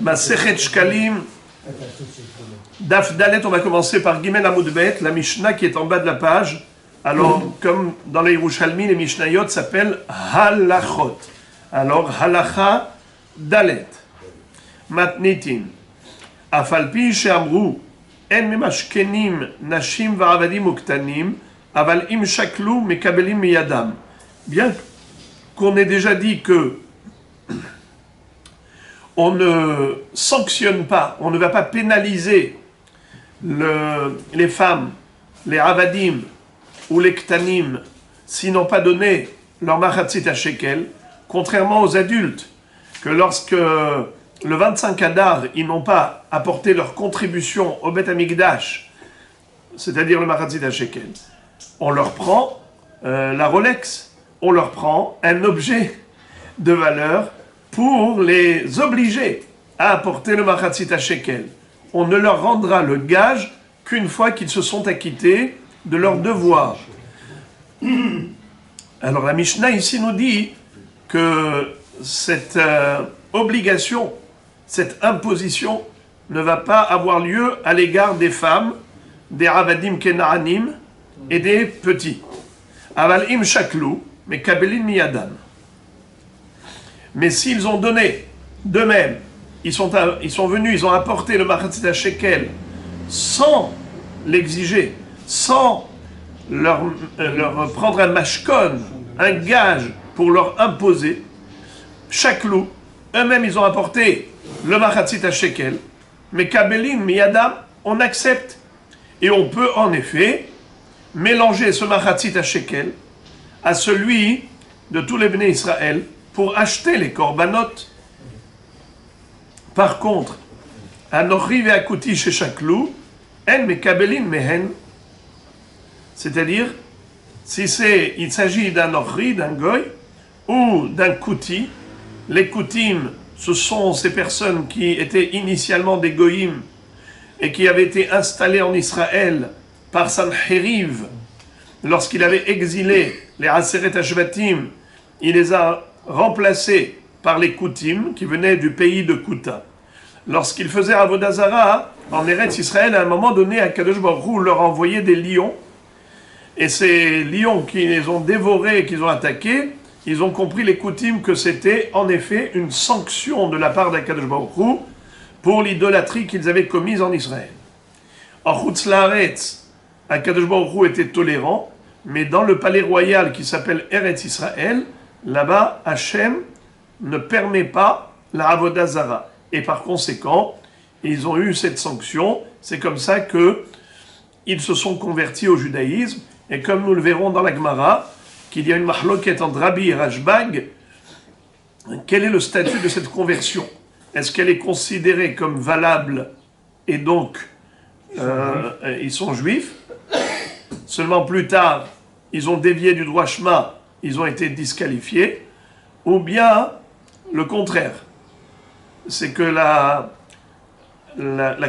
Masechet Shkalim, Daf Dalet, on va commencer par Gimel Amud Bet, la Mishnah qui est en bas de la page. Alors, comme dans les Yerushalmi, les Mishnayot s'appellent Halachot. Alors, Halacha Dalet. Matnitin. Afalpi she'amru, en memashkenim nashim va'avadim uktanim, aval im shaklu mekabelim miyadam. Bien qu'on ait déjà dit que on ne sanctionne pas, on ne va pas pénaliser les femmes, les avadim ou les ktanim, s'ils n'ont pas donné leur machatzit à shekel, contrairement aux adultes, que lorsque le 25 Adar, ils n'ont pas apporté leur contribution au Beth Amikdash, c'est-à-dire le machatzit à shekel, on leur prend la Rolex, on leur prend un objet de valeur pour les obliger à apporter le machatzit à shekel. On ne leur rendra le gage qu'une fois qu'ils se sont acquittés de leur devoir. Alors la Mishnah ici nous dit que cette obligation, cette imposition ne va pas avoir lieu à l'égard des femmes, des avadim kenaanim et des petits. Aval im shaklu, mais kabelin miyadam. Mais s'ils ont donné d'eux-mêmes, ils sont venus, ils ont apporté le machatzit à shekel sans l'exiger, sans leur prendre un mashkon, un gage pour leur imposer, shaklu, eux-mêmes ils ont apporté le machatzit à shekel, mais kabelin miyadam, on accepte. Et on peut en effet mélanger ce machatzit à shekel à celui de tous les Bnei Israël pour acheter les korbanot. Par contre, anochi ve'akuti chez shaklu, en mekabelin mehen, c'est-à-dire, il s'agit d'un ochri, d'un goy, ou d'un kuti. Les kutim, ce sont ces personnes qui étaient initialement des goyim et qui avaient été installés en Israël par Sancheriv. Lorsqu'il avait exilé les Aseret Hashvatim, il les a remplacés par les Koutim, qui venaient du pays de Kouta. Lorsqu'ils faisaient Avodah Zara, en Eretz Israël, à un moment donné, Akadosh Baruch Hu leur envoyait des lions, et ces lions qui les ont dévorés et qu'ils ont attaqués, ils ont compris, les Koutim, que c'était en effet une sanction de la part d'Akadosh Baruch Hu pour l'idolâtrie qu'ils avaient commise en Israël. En Chutz Laaretz, Akadosh Baruch Hu était tolérant, mais dans le palais royal qui s'appelle Eretz Israël, là-bas, Hachem ne permet pas la Avodah Zara. Et par conséquent, ils ont eu cette sanction. C'est comme ça qu'ils se sont convertis au judaïsme. Et comme nous le verrons dans la Gemara, qu'il y a une mahloket entre Rabbi et Rashbag, quel est le statut de cette conversion? Est-ce qu'elle est considérée comme valable et donc ils sont juifs? Seulement plus tard, ils ont dévié du droit Shema, ils ont été disqualifiés, ou bien le contraire, c'est que la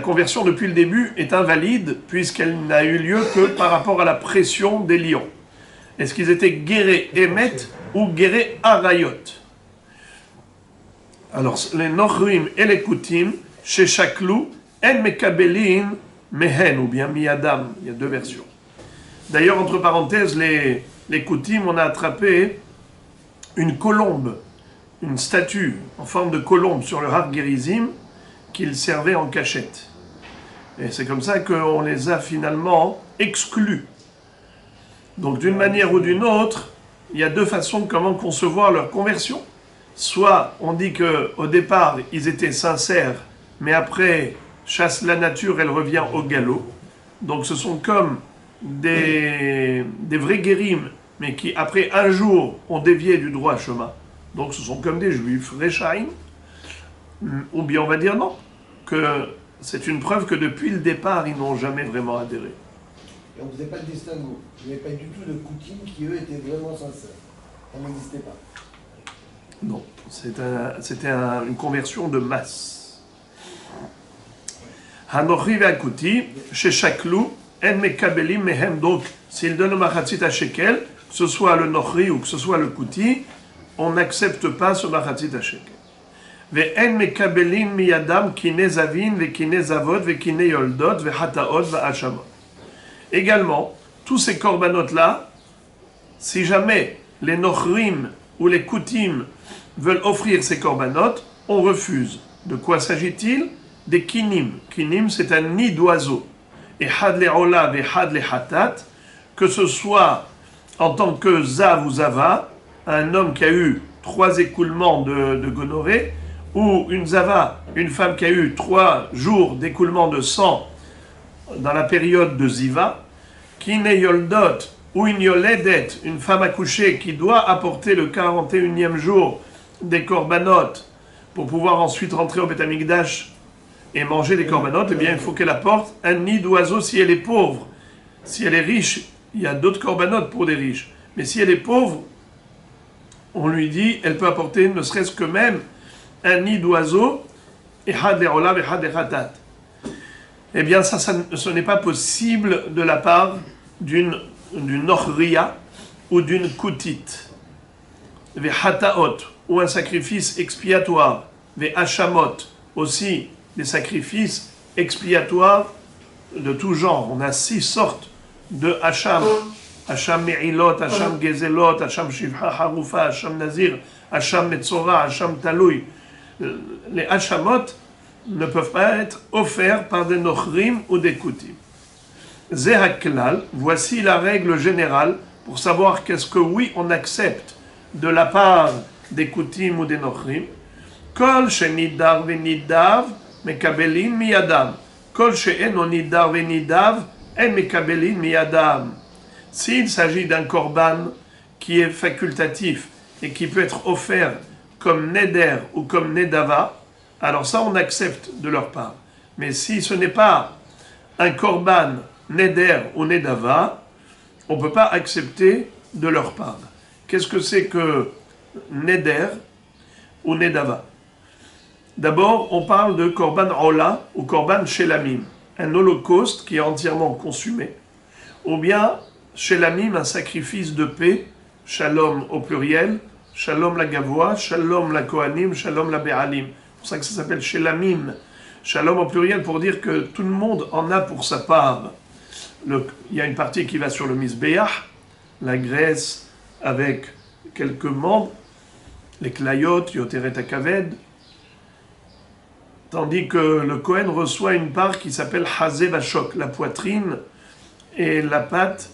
conversion depuis le début est invalide puisqu'elle n'a eu lieu que par rapport à la pression des lions. Est-ce qu'ils étaient guérés Emet ou guérés Arayot? Alors les Nochrim et les Koutim, chez Shaklu, En Mekabelin Mehen ou bien Miyadam, il y a deux versions. D'ailleurs, entre parenthèses, les Koutim, on a attrapé une colombe, une statue en forme de colombe sur le Har Gerizim qu'ils servaient en cachette. Et c'est comme ça qu'on les a finalement exclus. Donc d'une manière ou d'une autre, il y a deux façons de comment concevoir leur conversion. Soit on dit qu'au départ, ils étaient sincères, mais après, chasse la nature, elle revient au galop. Donc ce sont comme des vrais guérim, mais qui, après un jour, ont dévié du droit chemin. Donc ce sont comme des juifs, Rechaim. Ou bien on va dire non, que c'est une preuve que depuis le départ, ils n'ont jamais vraiment adhéré. Et on ne faisait pas de distinguo. Il n'y avait pas du tout de Koutim qui, eux, étaient vraiment sincères. Ça n'existait pas. Non, c'était une conversion de masse. Hanochi ve'akuti, chez Shaklu, en mekabelim mehem. Donc, s'il donne le machatzit à shekel, que ce soit le nochri ou que ce soit le kouti, on n'accepte pas ce machatzit à shekel. Ve'en mekabelin miyadam kine zavin, ve'kine zavot, ve'kine yoldot, ve'hataot, ve'ashamot. Également, tous ces korbanot-là, si jamais les nochrim ou les koutim veulent offrir ces korbanot, on refuse. De quoi s'agit-il? Des kinim. Kinim, c'est un nid d'oiseau. Et had le ola et had le hatat, que ce soit en tant que zav ou zava, un homme qui a eu 3 écoulements de gonorrhée, ou une zava, une femme qui a eu 3 jours d'écoulement de sang dans la période de ziva, kine yoldot, ou une yoledet, une femme accouchée qui doit apporter le 41e jour des korbanot pour pouvoir ensuite rentrer au Beth Amikdash et manger des korbanot, eh bien il faut qu'elle apporte un nid d'oiseau si elle est pauvre. Si elle est riche, il y a d'autres korbanot pour des riches. Mais si elle est pauvre, on lui dit, elle peut apporter ne serait-ce que même un nid d'oiseau, et had le'olam et had le'chatat. Eh bien ça, ce n'est pas possible de la part d'une ochria ou d'une koutite. Ve'hataot, ou un sacrifice expiatoire. Ve'ashamot, aussi des sacrifices expiatoires de tout genre. On a 6 sortes de hacham. Hacham me'ilot, hacham gezelot, hacham shivha harufa, hacham nazir, hacham metzora, hacham taloui. Les hachamot ne peuvent pas être offerts par des nochrim ou des koutim. Zehaklal, voici la règle générale pour savoir qu'est-ce que oui on accepte de la part des koutim ou des nochrim. Kol shenidar venidav mekabelin miyadam. Kol she'eno nidar venidav en mekabelin miyadam. S'il s'agit d'un korban qui est facultatif et qui peut être offert comme neder ou comme nedava, alors ça on accepte de leur part. Mais si ce n'est pas un korban neder ou nedava, on ne peut pas accepter de leur part. Qu'est-ce que c'est que neder ou nedava? D'abord, on parle de korban ola ou korban shelamim, un holocauste qui est entièrement consumé, ou bien shelamim, un sacrifice de paix, shalom au pluriel, shalom la gavoa, shalom la kohanim, shalom la be'alim. C'est pour ça que ça s'appelle shelamim, shalom au pluriel pour dire que tout le monde en a pour sa part. Il y a une partie qui va sur le misbeach, la graisse avec quelques membres, les klayot, yoteret akaved, tandis que le Kohen reçoit une part qui s'appelle hazé vachok, la poitrine et la patte,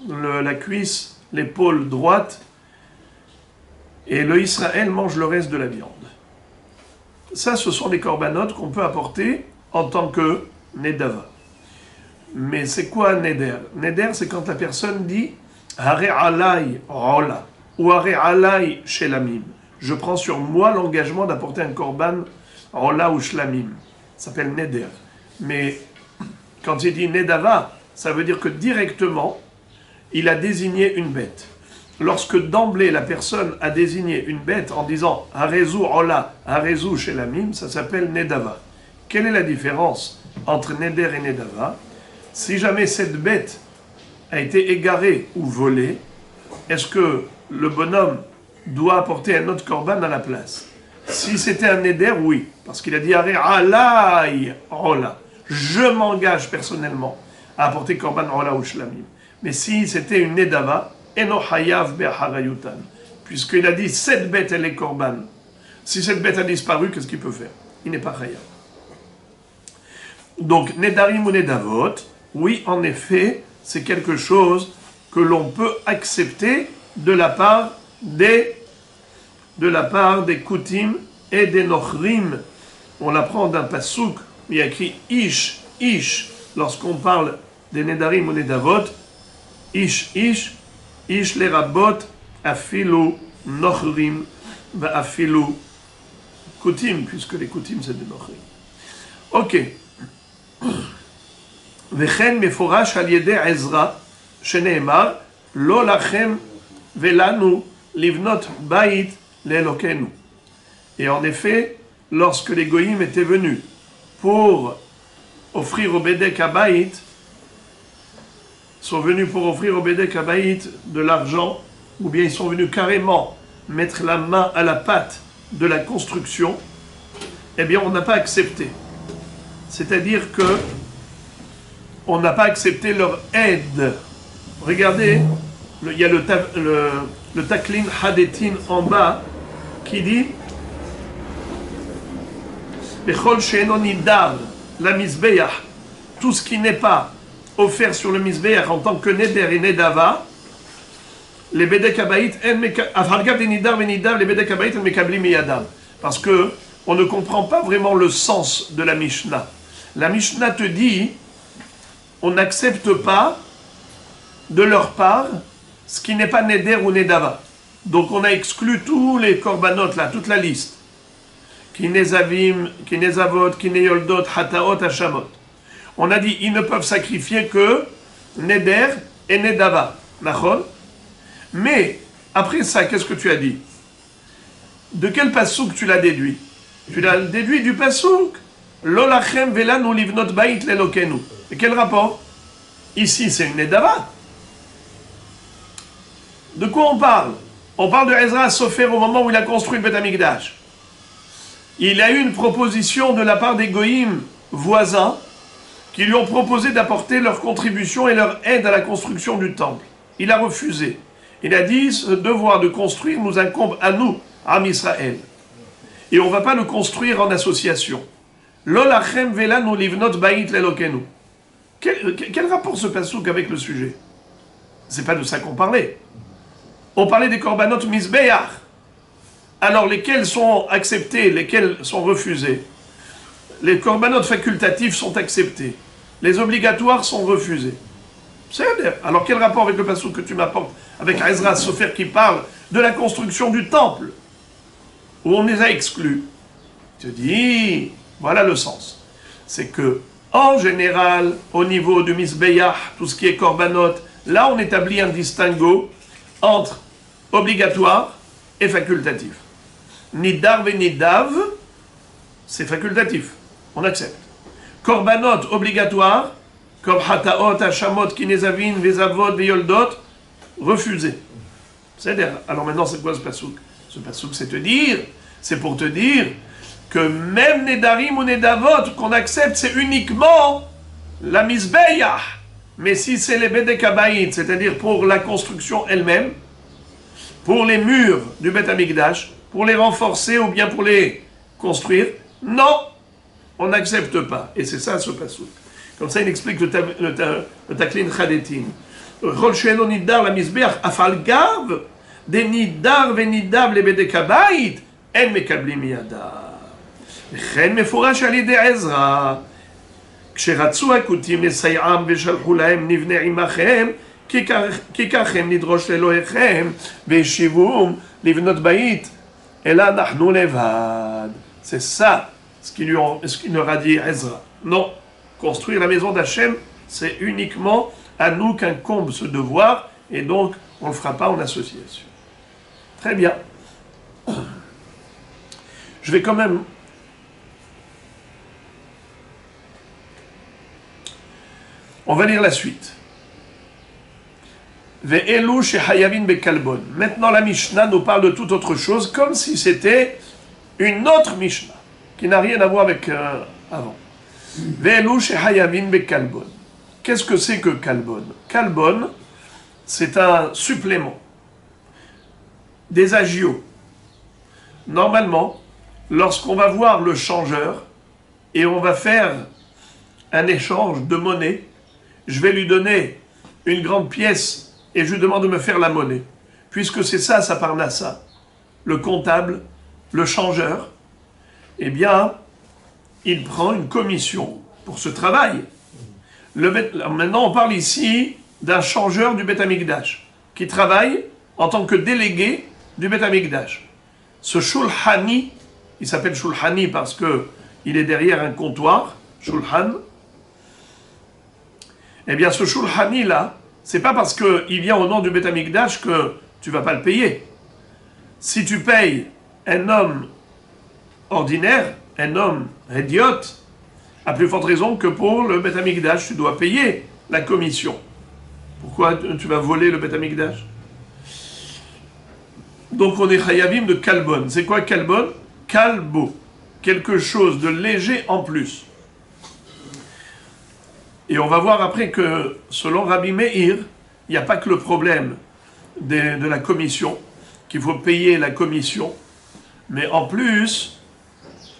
la cuisse, l'épaule droite, et le Israël mange le reste de la viande. Ça, ce sont des korbanot qu'on peut apporter en tant que nedava. Mais c'est quoi neder? Neder, c'est quand la personne dit hare alay rola ou hare alay shelamim. Je prends sur moi l'engagement d'apporter un korban rola ou shlamim. Ça s'appelle neder. Mais quand il dit nedava, ça veut dire que directement, il a désigné une bête. Lorsque d'emblée la personne a désigné une bête en disant harezu rola, harezu shelamim, ça s'appelle nedava. Quelle est la différence entre neder et nedava? Si jamais cette bête a été égarée ou volée, est-ce que le bonhomme doit apporter un autre korban à la place? Si c'était un neder, oui, parce qu'il a dit Hare alay rola. Je m'engage personnellement à apporter korban rola ou shlamim. Mais si c'était une nedava, eno hayav be'harayutan, puisqu'il a dit cette bête elle est korban. Si cette bête a disparu, qu'est-ce qu'il peut faire? Il n'est pas hayav. Donc nedarim ou nedavot, oui, en effet, c'est quelque chose que l'on peut accepter de la part des koutim et des nochrim. On l'apprend d'un pasouk, il y a écrit ish, ish, lorsqu'on parle des nedarim ou nedavot, ish, ish, ish les rabot, afilu nochrim, va afilu koutim, puisque les koutim c'est des nochrim. Ok. וכן מפורש על ידי עזרא, שנאמר, לא לכם ולנו לבנות בית לאלוקינו. Et en effet, lorsque les goïms étaient venus pour offrir au Bédek Habayit, sont venus pour offrir au Bédek Habayit de l'argent, ou bien ils sont venus carrément mettre la main à la pâte de la construction, eh bien on n'a pas accepté. C'est-à-dire que on n'a pas accepté leur aide. Regardez, il y a le taklin hadetin en bas qui dit Bechol she'eno nidar la misbeach, tout ce qui n'est pas offert sur le misbeach en tant que neder et nedava, les bedek habayit en afargav de nidar venidar les bedek habayit en mekabli miyadav. Parce que on ne comprend pas vraiment le sens de la Mishnah. La Mishnah te dit on n'accepte pas de leur part ce qui n'est pas neder ou nedava. Donc on a exclu tous les korbanot là, toute la liste. Kinezavim, kinezavot, kineyoldot, hataot, hashamot. On a dit ils ne peuvent sacrifier que neder et nedava. Nachon. Mais après ça, qu'est-ce que tu as dit? De quel pasouk tu l'as déduit? Tu l'as déduit du pasouk. Lolachem velanu livnot bait lelokenu. Et quel rapport? Ici, c'est une nedava. De quoi on parle? On parle de Ezra Sofer au moment où il a construit le Beth Amikdash. Il a eu une proposition de la part des goïms voisins qui lui ont proposé d'apporter leur contribution et leur aide à la construction du temple. Il a refusé. Il a dit, ce devoir de construire nous incombe à nous, Am Israël. Et on ne va pas le construire en association. Lolachem velanu livnot bait lelokenu. Quel rapport ce pasouk avec le sujet? C'est pas de ça qu'on parlait. On parlait des korbanot misbeach. Alors lesquels sont acceptés, lesquels sont refusés? Les korbanot facultatifs sont acceptés. Les obligatoires sont refusés. Alors quel rapport avec le pasouk que tu m'apportes avec Ezra Sofer qui parle de la construction du temple où on les a exclus? Je te dis, voilà le sens. C'est que en général, au niveau du misbeach, tout ce qui est korbanot, là on établit un distinguo entre obligatoire et facultatif. Nidar ve nidav, c'est facultatif, on accepte. Korbanot obligatoire, comme hataot, hashamot, kinezavin, vezavot, veyoldot, refusé. C'est-à-dire, alors maintenant c'est quoi ce pasouk? Ce pasouk c'est pour te dire que même nedarim ou nedavot qu'on accepte, c'est uniquement la misbeya. Mais si c'est les bedek habayit, c'est-à-dire pour la construction elle-même, pour les murs du Beth Amikdash, pour les renforcer ou bien pour les construire, non, on n'accepte pas. Et c'est ça ce pasouk. Comme ça, il explique le taklin chadetin. Rol she'eno nidar la misbeach afal gav de nidar venidav le bedek habayit en mekablim miyadav. וכן מפורש על ידי עזרא, כשרצו הכותים לסייעם ושלחו להם נבנה עמכם, כי כך הם נדרוש לאלוהיכם, והשיבום לבנות בית, אלא אנחנו לבד. C'est ça ce qu'il leur a dit Ezra. Non, construire la maison d'Hachem, c'est uniquement à nous qu'incombe ce devoir, et donc on ne le fera pas en association. Très bien. Je vais quand même... On va lire la suite. Ve'elu shehayavin bekalbon. Maintenant, la Mishnah nous parle de toute autre chose, comme si c'était une autre Mishnah, qui n'a rien à voir avec avant. Ve'elu shehayavin bekalbon. Qu'est-ce que c'est que kalbon? Kalbon, c'est un supplément, des agios. Normalement, lorsqu'on va voir le changeur et on va faire un échange de monnaie, je vais lui donner une grande pièce et je lui demande de me faire la monnaie. Puisque c'est ça, sa parnassa, le comptable, le changeur, eh bien, il prend une commission pour ce travail. Maintenant, on parle ici d'un changeur du Beth Amikdash, qui travaille en tant que délégué du Beth Amikdash. Ce Shulhani, il s'appelle Shulhani parce qu'il est derrière un comptoir, Shulhan. Eh bien, ce Shulhani là, c'est pas parce qu'il vient au nom du Beth Amikdash que tu vas pas le payer. Si tu payes un homme ordinaire, un homme idiot, à plus forte raison que pour le Beth Amikdash, tu dois payer la commission. Pourquoi tu vas voler le Beth Amikdash? Donc on est chayavim de kalbon. C'est quoi kalbon? Kalbo. quelque chose de léger en plus. Et on va voir après que, selon Rabbi Meir, il n'y a pas que le problème de la commission, qu'il faut payer la commission, mais en plus,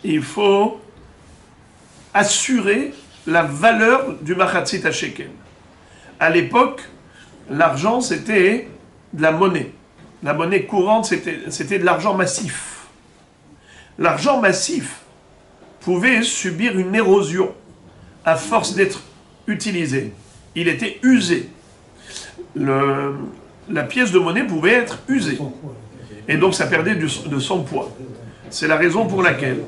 il faut assurer la valeur du machatzit shekel. À l'époque, l'argent, c'était de la monnaie. La monnaie courante, c'était de l'argent massif. L'argent massif pouvait subir une érosion à force d'être utilisé. Il était usé. La pièce de monnaie pouvait être usée. Et donc ça perdait de son poids. C'est la raison pour laquelle,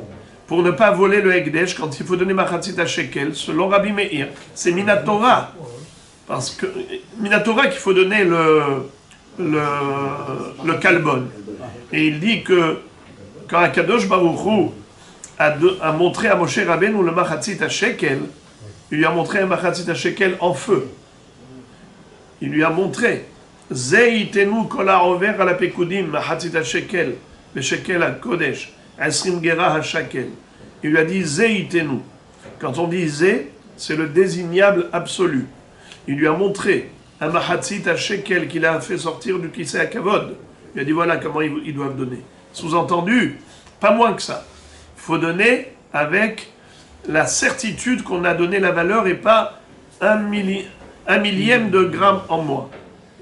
pour ne pas voler le Hekdesh, quand il faut donner machatzit shekel, selon Rabbi Meir, c'est Minatora. Parce que Minatora qu'il faut donner le kalbon. Et il dit que quand Akadosh Baruch Hu a montré à Moshe Rabbeinu le machatzit shekel, il lui a montré un machatzit shekel en feu. Il lui a montré Zeitenu kol ha'over al hapekudim machatzit shekel shekel al kodesh 20 gera hashakel. Il lui a dit Zeitenu. Quand on dit Zé, c'est le désignable absolu. Il lui a montré un machatzit shekel qu'il a fait sortir du kisei hakavod. Il a dit voilà comment ils doivent donner. Sous-entendu, pas moins que ça. Il faut donner avec la certitude qu'on a donné la valeur et pas un millième de gramme en moins.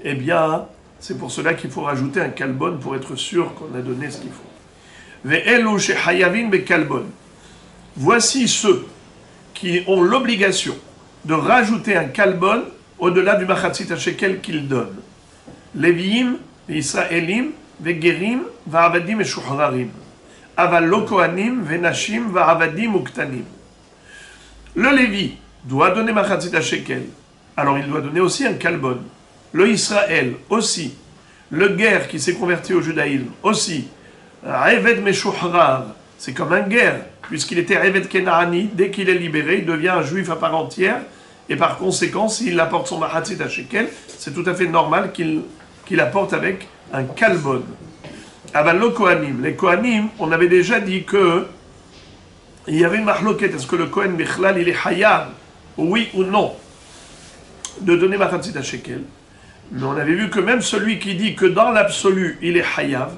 Eh bien, c'est pour cela qu'il faut rajouter un kalbon pour être sûr qu'on a donné ce qu'il faut. Ve'elu shehayavin bekalbon. Voici ceux qui ont l'obligation de rajouter un kalbon au-delà du machatzit shekel qu'ils donnent. Léviim, Israélim, Vegerim, Va'avadim et Shuhrarim. Aval lo kohanim, Venashim, Va'avadim uktanim. Le Lévi doit donner machatzit shekel. Alors il doit donner aussi un kalbon. Le Israël aussi. Le guerre qui s'est converti au judaïsme aussi. Eved Meshuhrar, c'est comme un guerre, puisqu'il était Eved Kenaani, dès qu'il est libéré, il devient un juif à part entière, et par conséquent, s'il apporte son machatzit shekel, c'est tout à fait normal qu'il apporte avec un kalbon. Aval lo kohanim. Les kohanim, on avait déjà dit que il y avait une mahloket, est-ce que le kohen bichlal il est hayav, oui ou non, de donner machatzit shekel. Mais on avait vu que même celui qui dit que dans l'absolu il est hayav,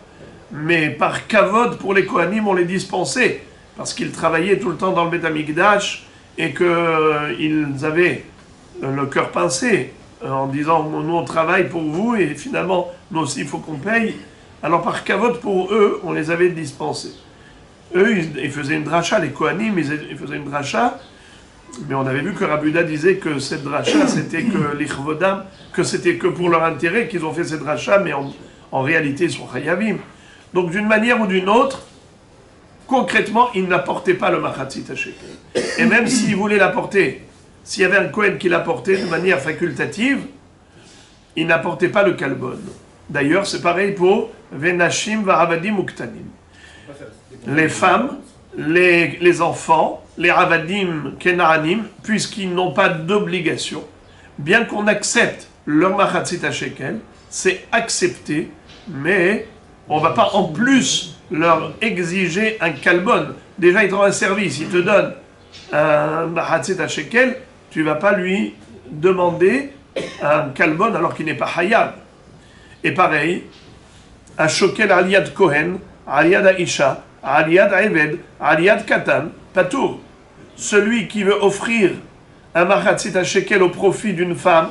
mais par kavod pour les kohanim on les dispensait, parce qu'ils travaillaient tout le temps dans le Beth Amikdash et qu'ils avaient le cœur pincé en disant nous on travaille pour vous et finalement nous aussi il faut qu'on paye. Alors par kavod pour eux on les avait dispensés. Eux ils faisaient une dracha, les kohanim ils faisaient une dracha. Mais on avait vu que Rabbi Huda disait que cette dracha, c'était que l'Ichvodam, que c'était que pour leur intérêt qu'ils ont fait cette dracha, mais en réalité, ils sont chayavim. Donc, d'une manière ou d'une autre, concrètement, ils n'apportaient pas le machatzit shekel. Et même s'ils voulaient l'apporter, s'il y avait un Kohen qui l'apportait de manière facultative, ils n'apportaient pas le kalbon. D'ailleurs, c'est pareil pour Venashim va'avadim uktanim. Les femmes, les enfants, les avadim kenaanim, puisqu'ils n'ont pas d'obligation, bien qu'on accepte leur machatzit shekel, c'est accepté, mais on ne va pas en plus leur exiger un kalbon. Déjà, ils te rendent un service, ils te donnent un machatzit shekel, tu ne vas pas lui demander un kalbon alors qu'il n'est pas hayab. Et pareil, à shokel aliyad kohen, aliyad aisha, aliyad eved, aliyad katan, patour. Celui qui veut offrir un machatzit shekel au profit d'une femme,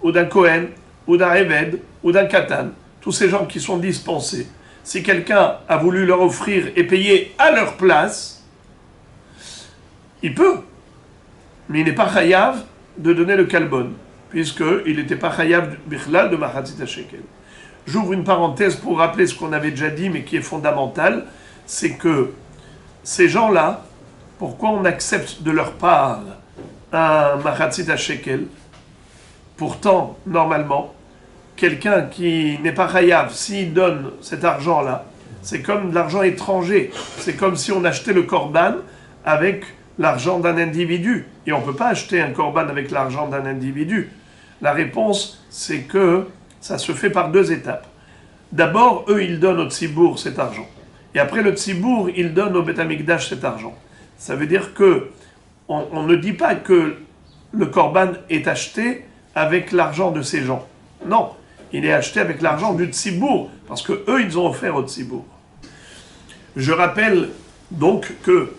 ou d'un kohen, ou d'un eved, ou d'un katan, tous ces gens qui sont dispensés, si quelqu'un a voulu leur offrir et payer à leur place, il peut, mais il n'est pas chayav de donner le kalbon, puisqu'il n'était pas chayav bichlal de machatzit shekel. J'ouvre une parenthèse pour rappeler ce qu'on avait déjà dit, mais qui est fondamental, c'est que ces gens-là, pourquoi on accepte de leur part un machatzit shekel? Pourtant, normalement, quelqu'un qui n'est pas chayav, s'il donne cet argent-là, c'est comme de l'argent étranger. C'est comme si on achetait le korban avec l'argent d'un individu. Et on ne peut pas acheter un korban avec l'argent d'un individu. La réponse, c'est que ça se fait par deux étapes. D'abord, eux, ils donnent au tzibour cet argent. et après le tzibour, il donne au Beth Amikdash cet argent. Ça veut dire que on ne dit pas que le korban est acheté avec l'argent de ces gens. Non, il est acheté avec l'argent du tzibour, parce que eux, ils ont offert au tzibour. Je rappelle donc que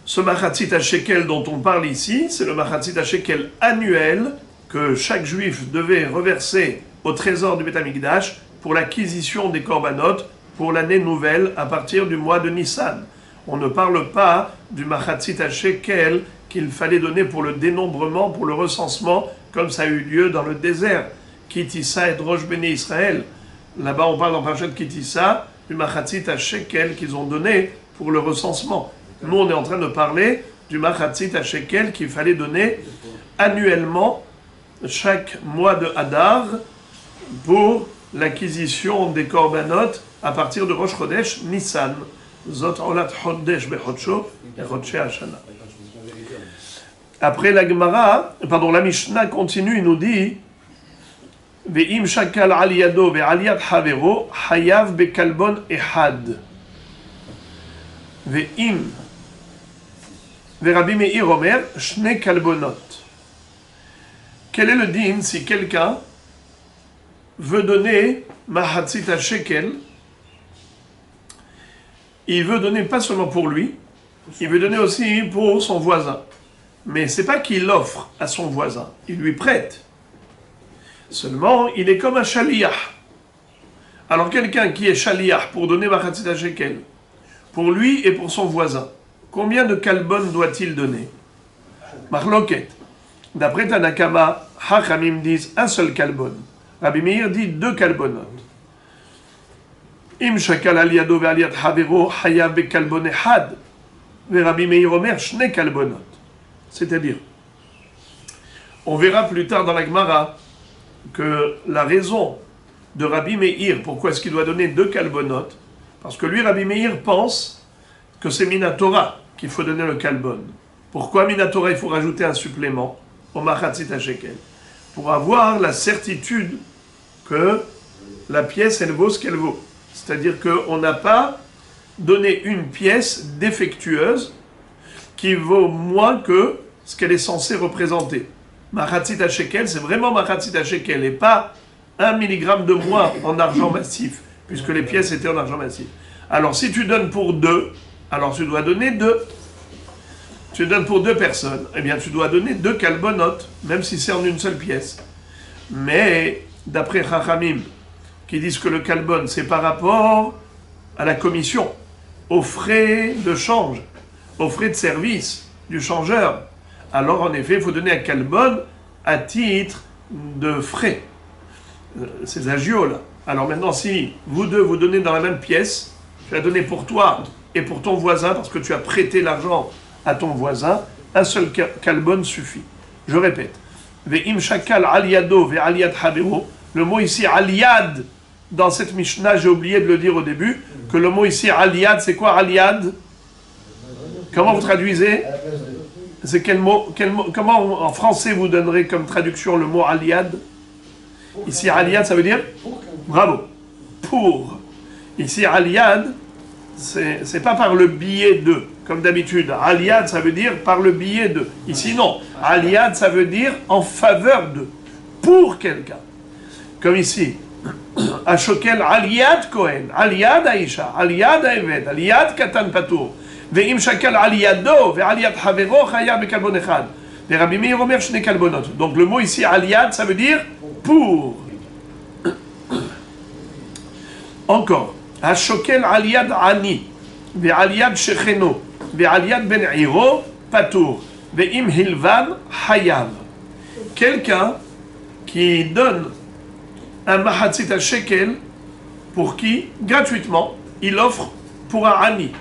ce machatzit shekel dont on parle ici, c'est le machatzit shekel annuel que chaque juif devait reverser au trésor du Beth Amikdash pour l'acquisition des korbanot pour l'année nouvelle à partir du mois de Nissan. On ne parle pas du machatzit shekel qu'il fallait donner pour le dénombrement, pour le recensement, comme ça a eu lieu dans le désert. Kitissa et Drosh Béné Israël. Là-bas, on parle dans Parashat Kitissa du machatzit shekel qu'ils ont donné pour le recensement. Nous, on est en train de parler du machatzit shekel qu'il fallait donner annuellement, chaque mois de Hadar, pour l'acquisition des korbanot à partir de Rosh Chodesh Nissan. Zot olat chodesh bechodsho, chodshe hashana. Après la Gemara, la Mishnah continue, il nous dit Ve'im shakal al yado ve'aliyat havero hayav bekalbon ehad. Ve'im ve'Rabbi Meir omer shne kalbonot. Quel est le din si quelqu'un veut donner mahatzit shekel? Il veut donner pas seulement pour lui, il veut donner aussi pour son voisin. Mais c'est pas qu'il offre à son voisin, il lui prête. Seulement, il est comme un shaliach. Alors quelqu'un qui est shaliach pour donner mahatzit shekel, pour lui et pour son voisin, combien de kalbon doit-il donner? Marloket. D'après Tanakama, Hachamim disent un seul kalbon. Rabbi Meir dit 2 kalbonot. Im shakal al yado ve'aliyat havero hayav bekalbon ehad. Rabbi Meir omer shne kalbonot. C'est-à-dire, on verra plus tard dans la Gemara que la raison de Rabbi Meir, pourquoi est-ce qu'il doit donner 2 kalbonot, parce que lui, Rabbi Meir, pense que c'est Minatora qu'il faut donner le kalbon. Pourquoi Minatora, il faut rajouter un supplément au machatzit shekel? Pour avoir la certitude que la pièce, elle vaut ce qu'elle vaut. C'est-à-dire qu'on n'a pas donné une pièce défectueuse qui vaut moins que ce qu'elle est censée représenter. Machatzit shekel, c'est vraiment machatzit shekel et pas 1 milligramme de moins en argent massif, puisque les pièces étaient en argent massif. Alors si tu donnes pour 2, alors tu dois donner 2. Tu donnes pour 2 personnes, eh bien tu dois donner 2 kalbonotes, même si c'est en une seule pièce. Mais d'après Chachamim, qui disent que le kalbon, c'est par rapport à la commission, aux frais de change, aux frais de service du changeur, alors en effet, il faut donner un kalbon à titre de frais. Ces agios là. Alors maintenant, si vous deux vous donnez dans la même pièce, tu as donné pour toi et pour ton voisin, parce que tu as prêté l'argent à ton voisin, un seul kalbon suffit. Je répète. Ve'im shakal al yado ve'aliyat havero. Le mot ici aliyad, dans cette Mishnah, j'ai oublié de le dire au début, que le mot ici aliyad, c'est quoi aliyad? Comment vous traduisez? C'est quel mot, comment en français vous donnerez comme traduction le mot aliyad? Ici aliyad, ça veut dire? Bravo. Pour. Ici aliyad, c'est pas par le billet de, comme d'habitude. Aliyad, ça veut dire par le billet de. Ici, non. Aliyad, ça veut dire en faveur de. Pour quelqu'un. Comme ici. Ashokel aliyad Kohen, aliyad Aisha, aliyad Eved, aliyad Katan Patour. Ve'im shakel aliyado, ve'aliyad havero, chaya bekalbon echad. Et Rabbi Meir omer shne kalbonot. Donc le mot ici aliyad, ça veut dire pour. Encore. Ashokel aliyad ani, ve'aliyad shecheno, ve'aliyad ben iro, patour. Ve'im hilvan, hayav. Quelqu'un qui donne un mahatzit shekel, pour qui, gratuitement, il offre pour un ami,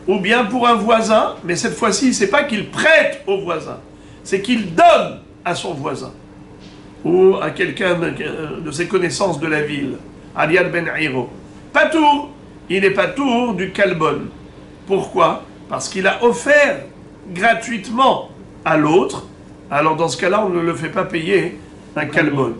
ou bien pour un voisin, mais cette fois-ci, c'est pas qu'il prête au voisin, c'est qu'il donne à son voisin, ou à quelqu'un de ses connaissances de la ville, Aliad ben Hiro. Patour, il est patour du kalbon. Pourquoi? Parce qu'il a offert gratuitement à l'autre, alors dans ce cas-là, on ne le fait pas payer un kalbon.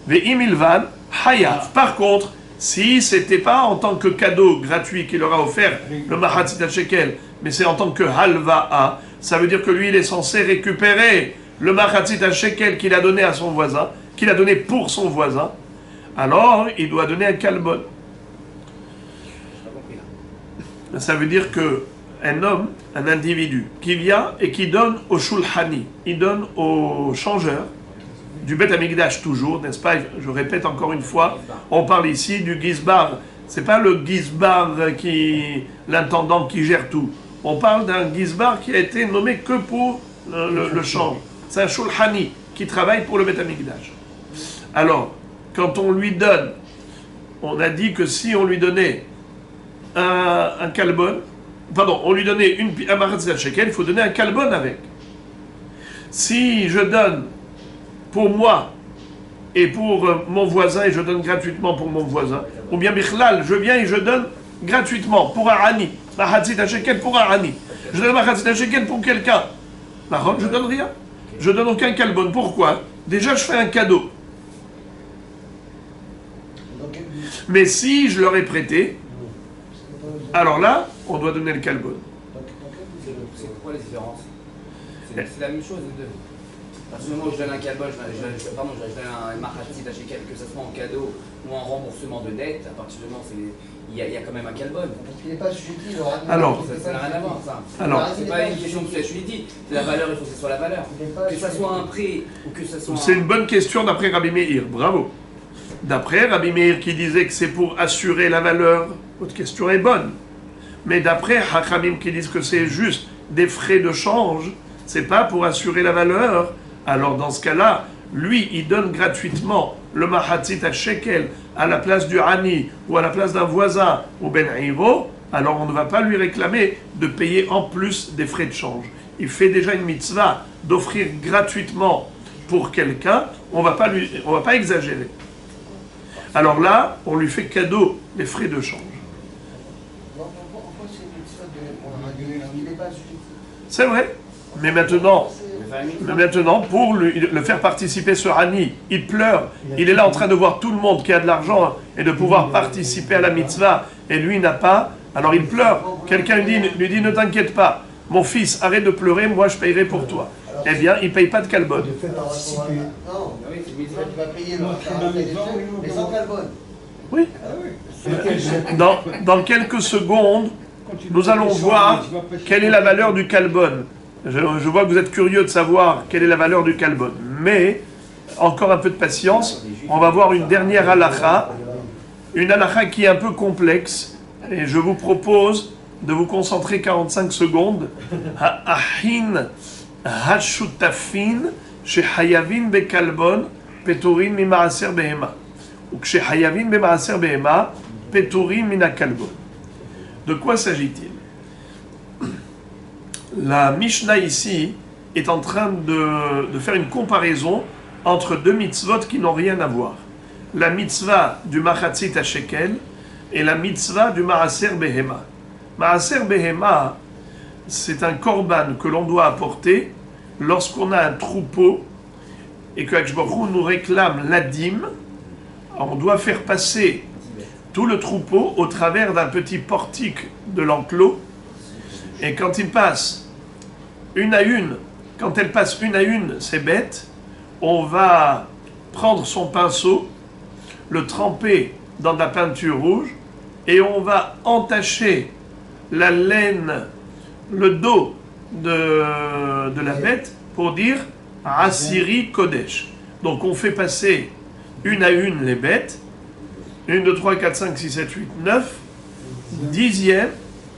Ve'im ilvan hayav. Par contre, Si c'était pas en tant que cadeau gratuit qu'il aura offert le Mahatzit Shekel, mais c'est en tant que halva'a, ça veut dire que lui il est censé récupérer le Mahatzit Shekel qu'il a donné à son voisin, qu'il a donné pour son voisin, alors il doit donner un kalbon. Ça veut dire que un homme, un individu, qui vient et qui donne au shulhani, il donne au changeur, du Bet Amikdash toujours, n'est-ce pas? Je répète encore une fois, on parle ici du Gizbar. C'est pas le Gizbar l'intendant qui gère tout. On parle d'un Gizbar qui a été nommé que pour le change. C'est un Shulhani qui travaille pour le Bet Amikdash. Alors, quand on lui donne, on a dit que si on lui donnait un kalbon, pardon, on lui donnait un Mahatzit Shekel, il faut donner un kalbon avec. Si je donne pour moi et pour mon voisin, et je donne gratuitement pour mon voisin, ou bien Bichlal, je viens et je donne gratuitement pour un Ani, Mahatzit Shekel pour un Ani. Je donne Mahatzit Shekel pour quelqu'un. Par je donne rien. Je donne aucun kalbon. Pourquoi? Déjà, je fais un cadeau. Mais si je leur ai prêté, alors là, on doit donner le kalbon. C'est quoi la différence? C'est la même chose les deux. À partir du moment où je donne un kalbon, je donne un Mahatzit Shekel, que ce soit en cadeau ou en remboursement de dette, à partir du moment où il y a quand même un kalbon. Parce qu'il n'est pas suivi, alors, ça n'a rien à voir, ça. Alors, c'est pas une question de suivi, c'est la valeur, il faut que ce soit la valeur. Que ce soit un prêt ou que ce soit. C'est une bonne question d'après Rabbi Meir, bravo. D'après Rabbi Meir qui disait que c'est pour assurer la valeur, votre question est bonne. Mais d'après Hachamim qui disent que c'est juste des frais de change, c'est pas pour assurer la valeur. Alors dans ce cas-là, lui, il donne gratuitement le Mahatzit Shekel à la place du Hani ou à la place d'un voisin ou Ben Ivo, alors on ne va pas lui réclamer de payer en plus des frais de change. Il fait déjà une mitzvah d'offrir gratuitement pour quelqu'un, on va pas exagérer. Alors là, on lui fait cadeau les frais de change. C'est vrai, mais maintenant, pour le faire participer ce Hani, il pleure, il est là en train de voir tout le monde qui a de l'argent et de pouvoir participer à la mitzvah, et lui n'a pas, alors il pleure. Quelqu'un lui dit ne t'inquiète pas, mon fils, arrête de pleurer, moi je payerai pour toi. Eh bien, il ne paye pas de kalbon. Non, tu vas payer mais sans kalbon. Oui. Dans quelques secondes, nous allons voir quelle est la valeur du kalbon. Je vois que vous êtes curieux de savoir quelle est la valeur du kalbon. Mais, encore un peu de patience, on va voir une dernière halakha. Une halakha qui est un peu complexe. Et je vous propose de vous concentrer 45 secondes. Ha'ahin ha'shutafin shehayavin bekalbon peturin mima'aser behema. Ou shehayavin bema'aser behema peturin mina kalbon. De quoi s'agit-il? La Mishnah ici est en train de faire une comparaison entre deux mitzvot qui n'ont rien à voir. La mitzvah du Mahatzit Shekel et la mitzvah du Maaser Behema. Maaser Behema, c'est un korban que l'on doit apporter lorsqu'on a un troupeau et que Akadosh Baruch Hu nous réclame la dîme. On doit faire passer tout le troupeau au travers d'un petit portique de l'enclos. Et quand il passe quand elles passent une à une ces bêtes, on va prendre son pinceau, le tremper dans de la peinture rouge, et on va entacher la laine, le dos de la bête pour dire Asiri Kodesh. Donc on fait passer une à une les bêtes, 1, 2, 3, 4, 5, 6, 7, 8, 9, 10e,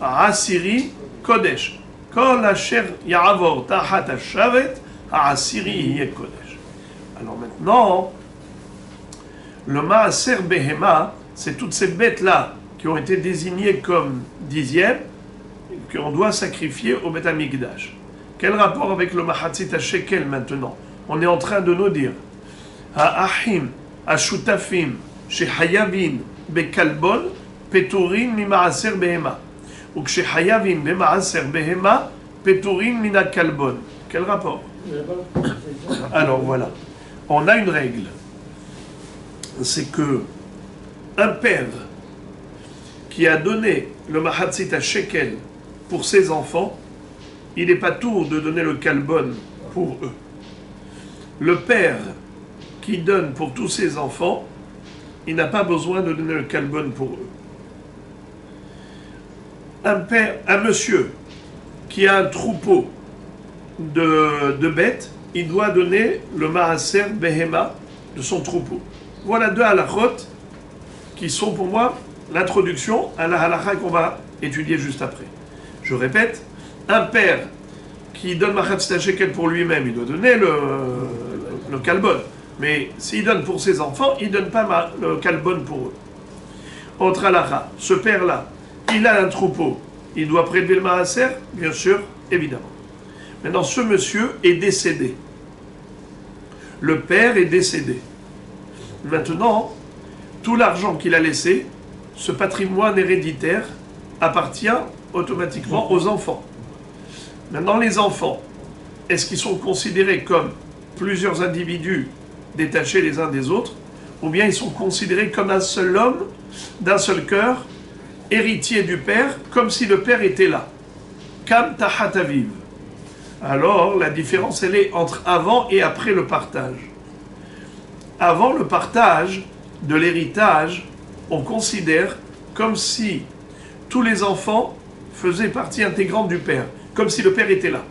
Asiri Kodesh. Kol asher ya'avor tahat hashavet, Asiri yeh Kodesh. Alors maintenant, le Maaser Behema, c'est toutes ces bêtes-là qui ont été désignées comme 10e, qu'on doit sacrifier au Bet Amikdash. Quel rapport avec le Mahatzit Shekel maintenant? On est en train de nous dire Ha'ahim, Ha'shutafim, Shehayavin, Bekalbon, Peturin mima'aser behema. Ou Shehayavin, Bema'aser behema, Peturin mina kalbon. Quel rapport? Alors voilà, on a une règle. C'est que un père qui a donné le mahatzit à shekel pour ses enfants, il n'est pas tour de donner le kalbon pour eux. Le père qui donne pour tous ses enfants, il n'a pas besoin de donner le kalbon pour eux. Un monsieur qui a un troupeau de bêtes, il doit donner le maaser behema de son troupeau. Voilà deux halachot qui sont pour moi l'introduction à la halacha qu'on va étudier juste après. Je répète, un père qui donne machatzit shekel pour lui-même, il doit donner le kalbon. Mais s'il donne pour ses enfants, il ne donne pas le kalbon pour eux. Autre halacha, ce père-là, il a un troupeau, il doit prélever le maaser, bien sûr, évidemment. Maintenant, ce monsieur est décédé. Le père est décédé. Maintenant, tout l'argent qu'il a laissé, ce patrimoine héréditaire, appartient automatiquement aux enfants. Maintenant, les enfants, est-ce qu'ils sont considérés comme plusieurs individus détachés les uns des autres, ou bien ils sont considérés comme un seul homme, d'un seul cœur, héritier du père, comme si le père était là. Kam tahat aviv. Alors, la différence, elle est entre avant et après le partage. Avant le partage de l'héritage, on considère comme si tous les enfants faisaient partie intégrante du père, comme si le père était là.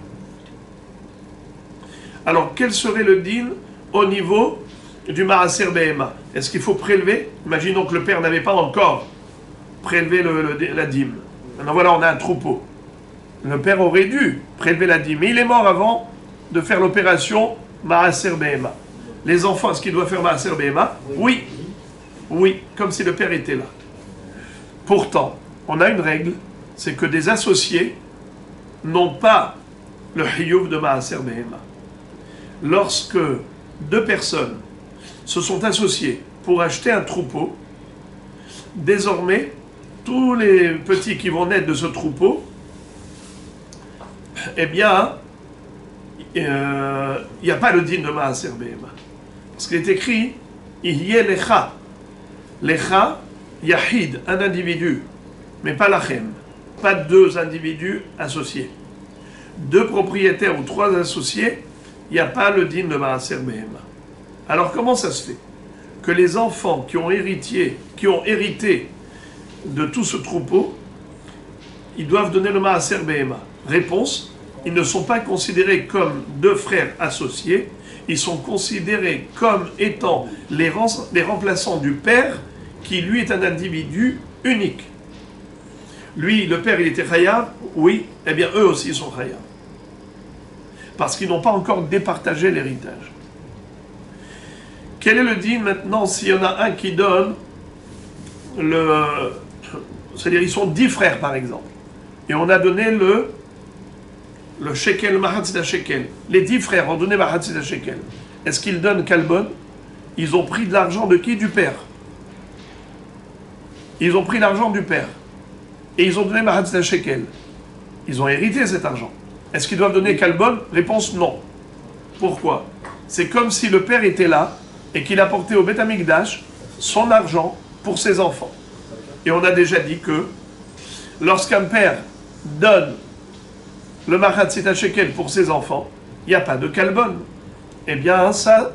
Alors, quel serait le din au niveau du maaser behema? Est-ce qu'il faut prélever? Imaginons que le père n'avait pas encore prélevé la dîme. Maintenant, voilà, on a un troupeau. Le père aurait dû prélever la dîme, mais il est mort avant de faire l'opération maaser behema. Les enfants, est-ce qu'ils doivent faire maaser behema? Oui. Oui, comme si le père était là. Pourtant, on a une règle, c'est que des associés n'ont pas le hiyuv de maaser behema. Lorsque deux personnes se sont associées pour acheter un troupeau, désormais, tous les petits qui vont naître de ce troupeau, eh bien, il n'y a pas le din de maaser behema. Parce qu'il est écrit, Ihyeh lecha. Lecha, yahid, un individu, mais pas lachem. Pas deux individus associés. Deux propriétaires ou trois associés, il n'y a pas le din de maaser behema. Alors comment ça se fait que les enfants qui ont hérité de tout ce troupeau, ils doivent donner le maaser behema? Réponse, ils ne sont pas considérés comme deux frères associés, ils sont considérés comme étant les remplaçants du père, qui lui est un individu unique. Lui, le père, il était chayav, oui, eh bien eux aussi sont chayav. Parce qu'ils n'ont pas encore départagé l'héritage. Quel est le din maintenant s'il y en a un qui donne c'est-à-dire ils sont 10 frères par exemple, et on a donné le shekel, mahatzit shekel. Les 10 frères ont donné mahatzit shekel. Est-ce qu'ils donnent kalbon? Ils ont pris de l'argent de qui? Du père. Ils ont pris l'argent du père. Et ils ont donné mahatzit shekel. Ils ont hérité cet argent. Est-ce qu'ils doivent donner kalbon? Réponse non. Pourquoi? C'est comme si le père était là et qu'il apportait au Beth Amikdash son argent pour ses enfants. Et on a déjà dit que lorsqu'un père donne le mahatzit shekel pour ses enfants, il n'y a pas de kalbon. Eh bien, ça,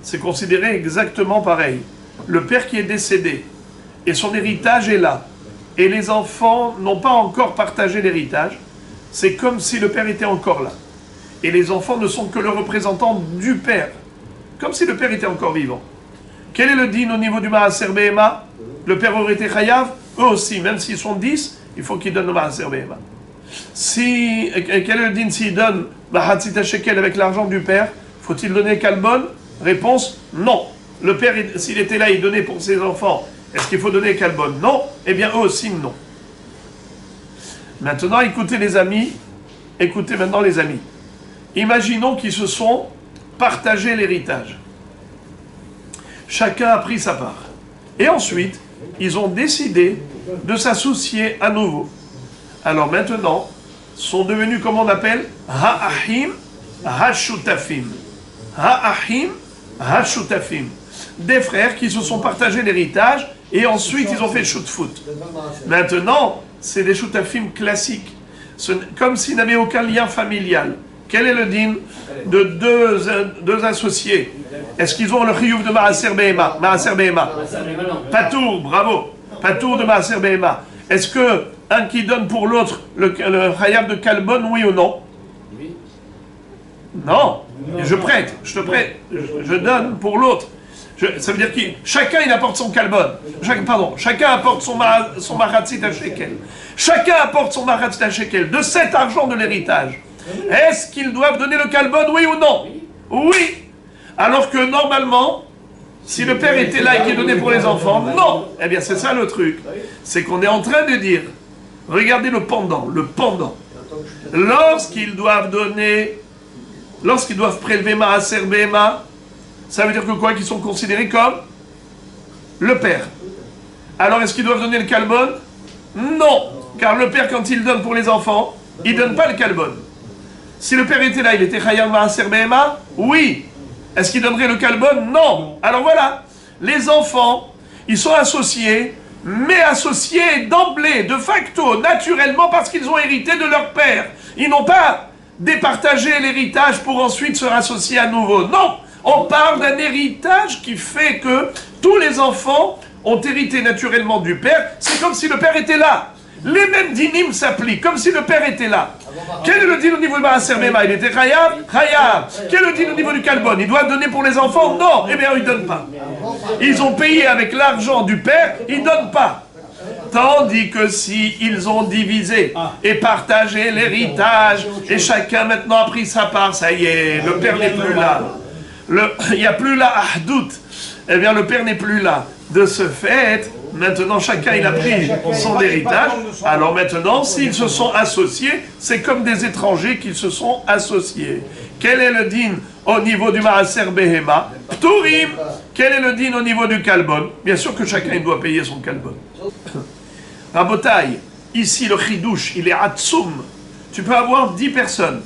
c'est considéré exactement pareil. Le père qui est décédé, et son héritage est là, et les enfants n'ont pas encore partagé l'héritage, c'est comme si le père était encore là. Et les enfants ne sont que le représentant du père, comme si le père était encore vivant. Quel est le din au niveau du maaser behema? Le père aurait été chayav, eux aussi, même s'ils sont 10, il faut qu'ils donnent le maaser behema. Quel est le din s'il donne mahatzit shekel avec l'argent du père? Faut-il donner kalbon? Réponse, non. Le père, s'il était là, il donnait pour ses enfants. Est-ce qu'il faut donner kalbon? Non. Eh bien, eux aussi, non. Maintenant, écoutez les amis. Écoutez maintenant les amis. Imaginons qu'ils se sont partagés l'héritage. Chacun a pris sa part. Et ensuite, ils ont décidé de s'associer à nouveau. Alors maintenant, sont devenus, comme on appelle, ha'ahim, ha'shutafim. Ha'ahim, ha'shutafim. Des frères qui se sont partagés l'héritage Et ensuite, ils ont fait shoot-foot. Maintenant, c'est des shoot-à-film classiques. Comme s'ils n'avaient aucun lien familial. Quel est le din de deux associés? Est-ce qu'ils ont le chiyuv de Maaser Behema? Maaser Behema. Patour, bravo. Patour de Maaser Behema. Est-ce que un qui donne pour l'autre le chayab de Kalbon, oui ou non? Oui. Non. Je prête, je te prête, je donne pour l'autre. Ça veut dire que chacun il apporte son Kalbon. Chacun apporte son Machatzit à Shekel. Chacun apporte son Machatzit à Shekel de cet argent de l'héritage. Est-ce qu'ils doivent donner le Kalbon, oui ou non? Oui. Alors que normalement, si le père était là et qu'il donnait pour les enfants, non. Eh bien c'est ça le truc. C'est qu'on est en train de dire, regardez le pendant. Lorsqu'ils doivent prélever Maaser Behema, ça veut dire que quoi? Qu'ils sont considérés comme le père. Alors est-ce qu'ils doivent donner le Kalbon? Non. Car le père, quand il donne pour les enfants, il ne donne pas le Kalbon. Si le père était là, il était Chayam Maaser Behema? Oui. Est-ce qu'il donnerait le Kalbon? Non. Alors voilà. Les enfants, ils sont associés, mais associés d'emblée, de facto, naturellement, parce qu'ils ont hérité de leur père. Ils n'ont pas départagé l'héritage pour ensuite se rassocier à nouveau. Non. On parle d'un héritage qui fait que tous les enfants ont hérité naturellement du père. C'est comme si le père était là. Les mêmes dinim s'appliquent, comme si le père était là. Quel est le din au niveau du Maaser Behema? Il était Chayav? Chayav. Quel est le din au niveau du Kalbon? Il doit donner pour les enfants? Non. Eh bien, ils ne donnent pas. Ils ont payé avec l'argent du père, ils ne donnent pas. Tandis que si ils ont divisé et partagé l'héritage, et chacun maintenant a pris sa part, ça y est, le père n'est plus là. Il n'y a plus la ahdout. Eh bien, le père n'est plus là. De ce fait, maintenant, chacun il a pris son héritage. Alors maintenant, s'ils se sont associés, c'est comme des étrangers qui se sont associés. Quel est le din au niveau du Maaser Behema? Pturim. Quel est le din au niveau du Kalbon? Bien sûr que chacun il doit payer son Kalbon. Rabotai, ici le chidouche, il est atsoum. Tu peux avoir 10 personnes,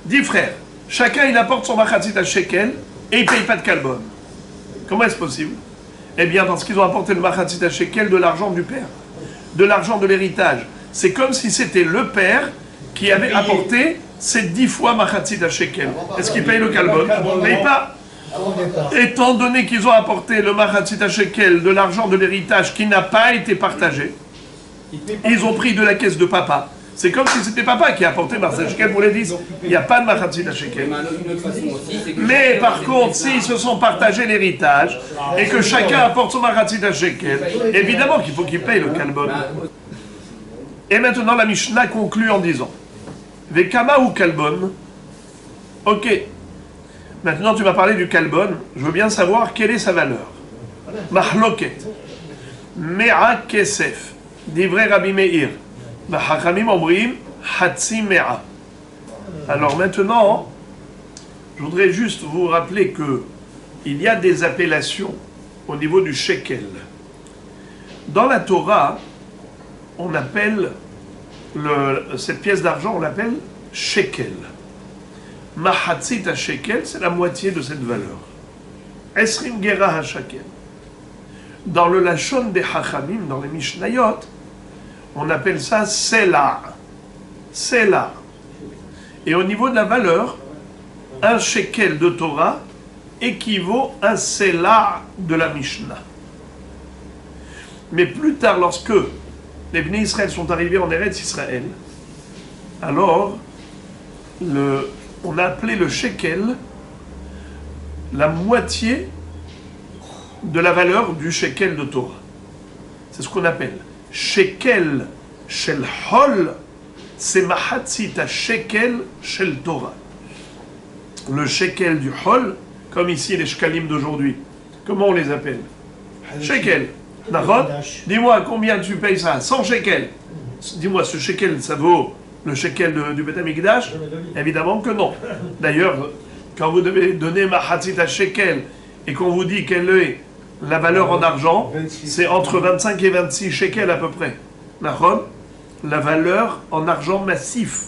10 frères. Chacun il apporte son machatzit à shekel et il ne paye pas de Kalbon. Comment est-ce possible? Eh bien, parce qu'ils ont apporté le machatzit à shekel de l'argent du père, de l'argent de l'héritage. C'est comme si c'était le père qui avait apporté ces 10 fois machatzit à shekel. Est-ce qu'il paye le Kalbon? Il ne paye pas. Étant donné qu'ils ont apporté le machatzit à shekel de l'argent de l'héritage qui n'a pas été partagé, ils ont pris de la caisse de papa. C'est comme si c'était papa qui a apporté machatzit à shekel pour les 10. Il n'y a pas de machatzit à shekel. Mais par contre, s'ils se sont partagés l'héritage et que chacun apporte son machatzit à shekel, évidemment qu'il faut qu'il paye le Kalbon. Et maintenant, la Mishnah conclut en disant Vekama ou Kalbon? Ok. Maintenant, tu m'as parlé du Kalbon. Je veux bien savoir quelle est sa valeur. Mahloket. Mea kesef. Divrei Rabbi Meir. Hachamim omrim hatzi mea. Alors maintenant, je voudrais juste vous rappeler que il y a des appellations au niveau du shekel. Dans la Torah, on appelle cette pièce d'argent, on l'appelle shekel. Mahatzit à shekel, c'est la moitié de cette valeur. Esrim gera ha shekel. Dans le lachon des hachamim, dans les mishnayot, on appelle ça sela. Sela. Et au niveau de la valeur, un shekel de Torah équivaut à un sela de la Mishnah. Mais plus tard, lorsque les Bnei Israël sont arrivés en Eretz Israël, alors on a appelé le shekel la moitié de la valeur du shekel de Torah. C'est ce qu'on appelle shekel shel hol, c'est mahatzit à shekel shel Torah. Le shekel du hol, comme ici les shkalim d'aujourd'hui, comment on les appelle? Shekel. D'accord? Dis-moi combien tu payes ça? 100 shekels. Dis-moi, ce shekel, ça vaut le shekel du Beth Amikdash? Évidemment que non. D'ailleurs, quand vous devez donner mahatzit à shekel et qu'on vous dit quelle est la valeur en argent, c'est entre 25 et 26 shekels à peu près. D'accord? La valeur en argent massif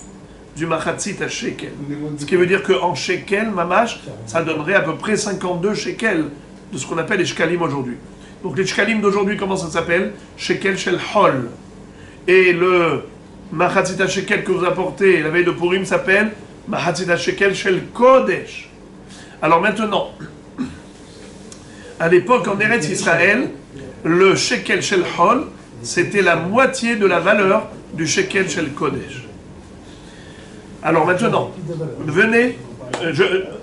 du mahatzit à shekel. Ce qui veut dire qu'en shekel, mamash, ça donnerait à peu près 52 shekels de ce qu'on appelle les shkalim aujourd'hui. Donc les shkalim d'aujourd'hui, comment ça s'appelle? Shekel shel hol. Et le machatzit shekel que vous apportez la veille de Purim s'appelle machatzit shekel shel kodesh. Alors maintenant, à l'époque en Eretz Israël, le shekel shel hol, c'était la moitié de la valeur du shekel shel kodesh. Alors maintenant, venez,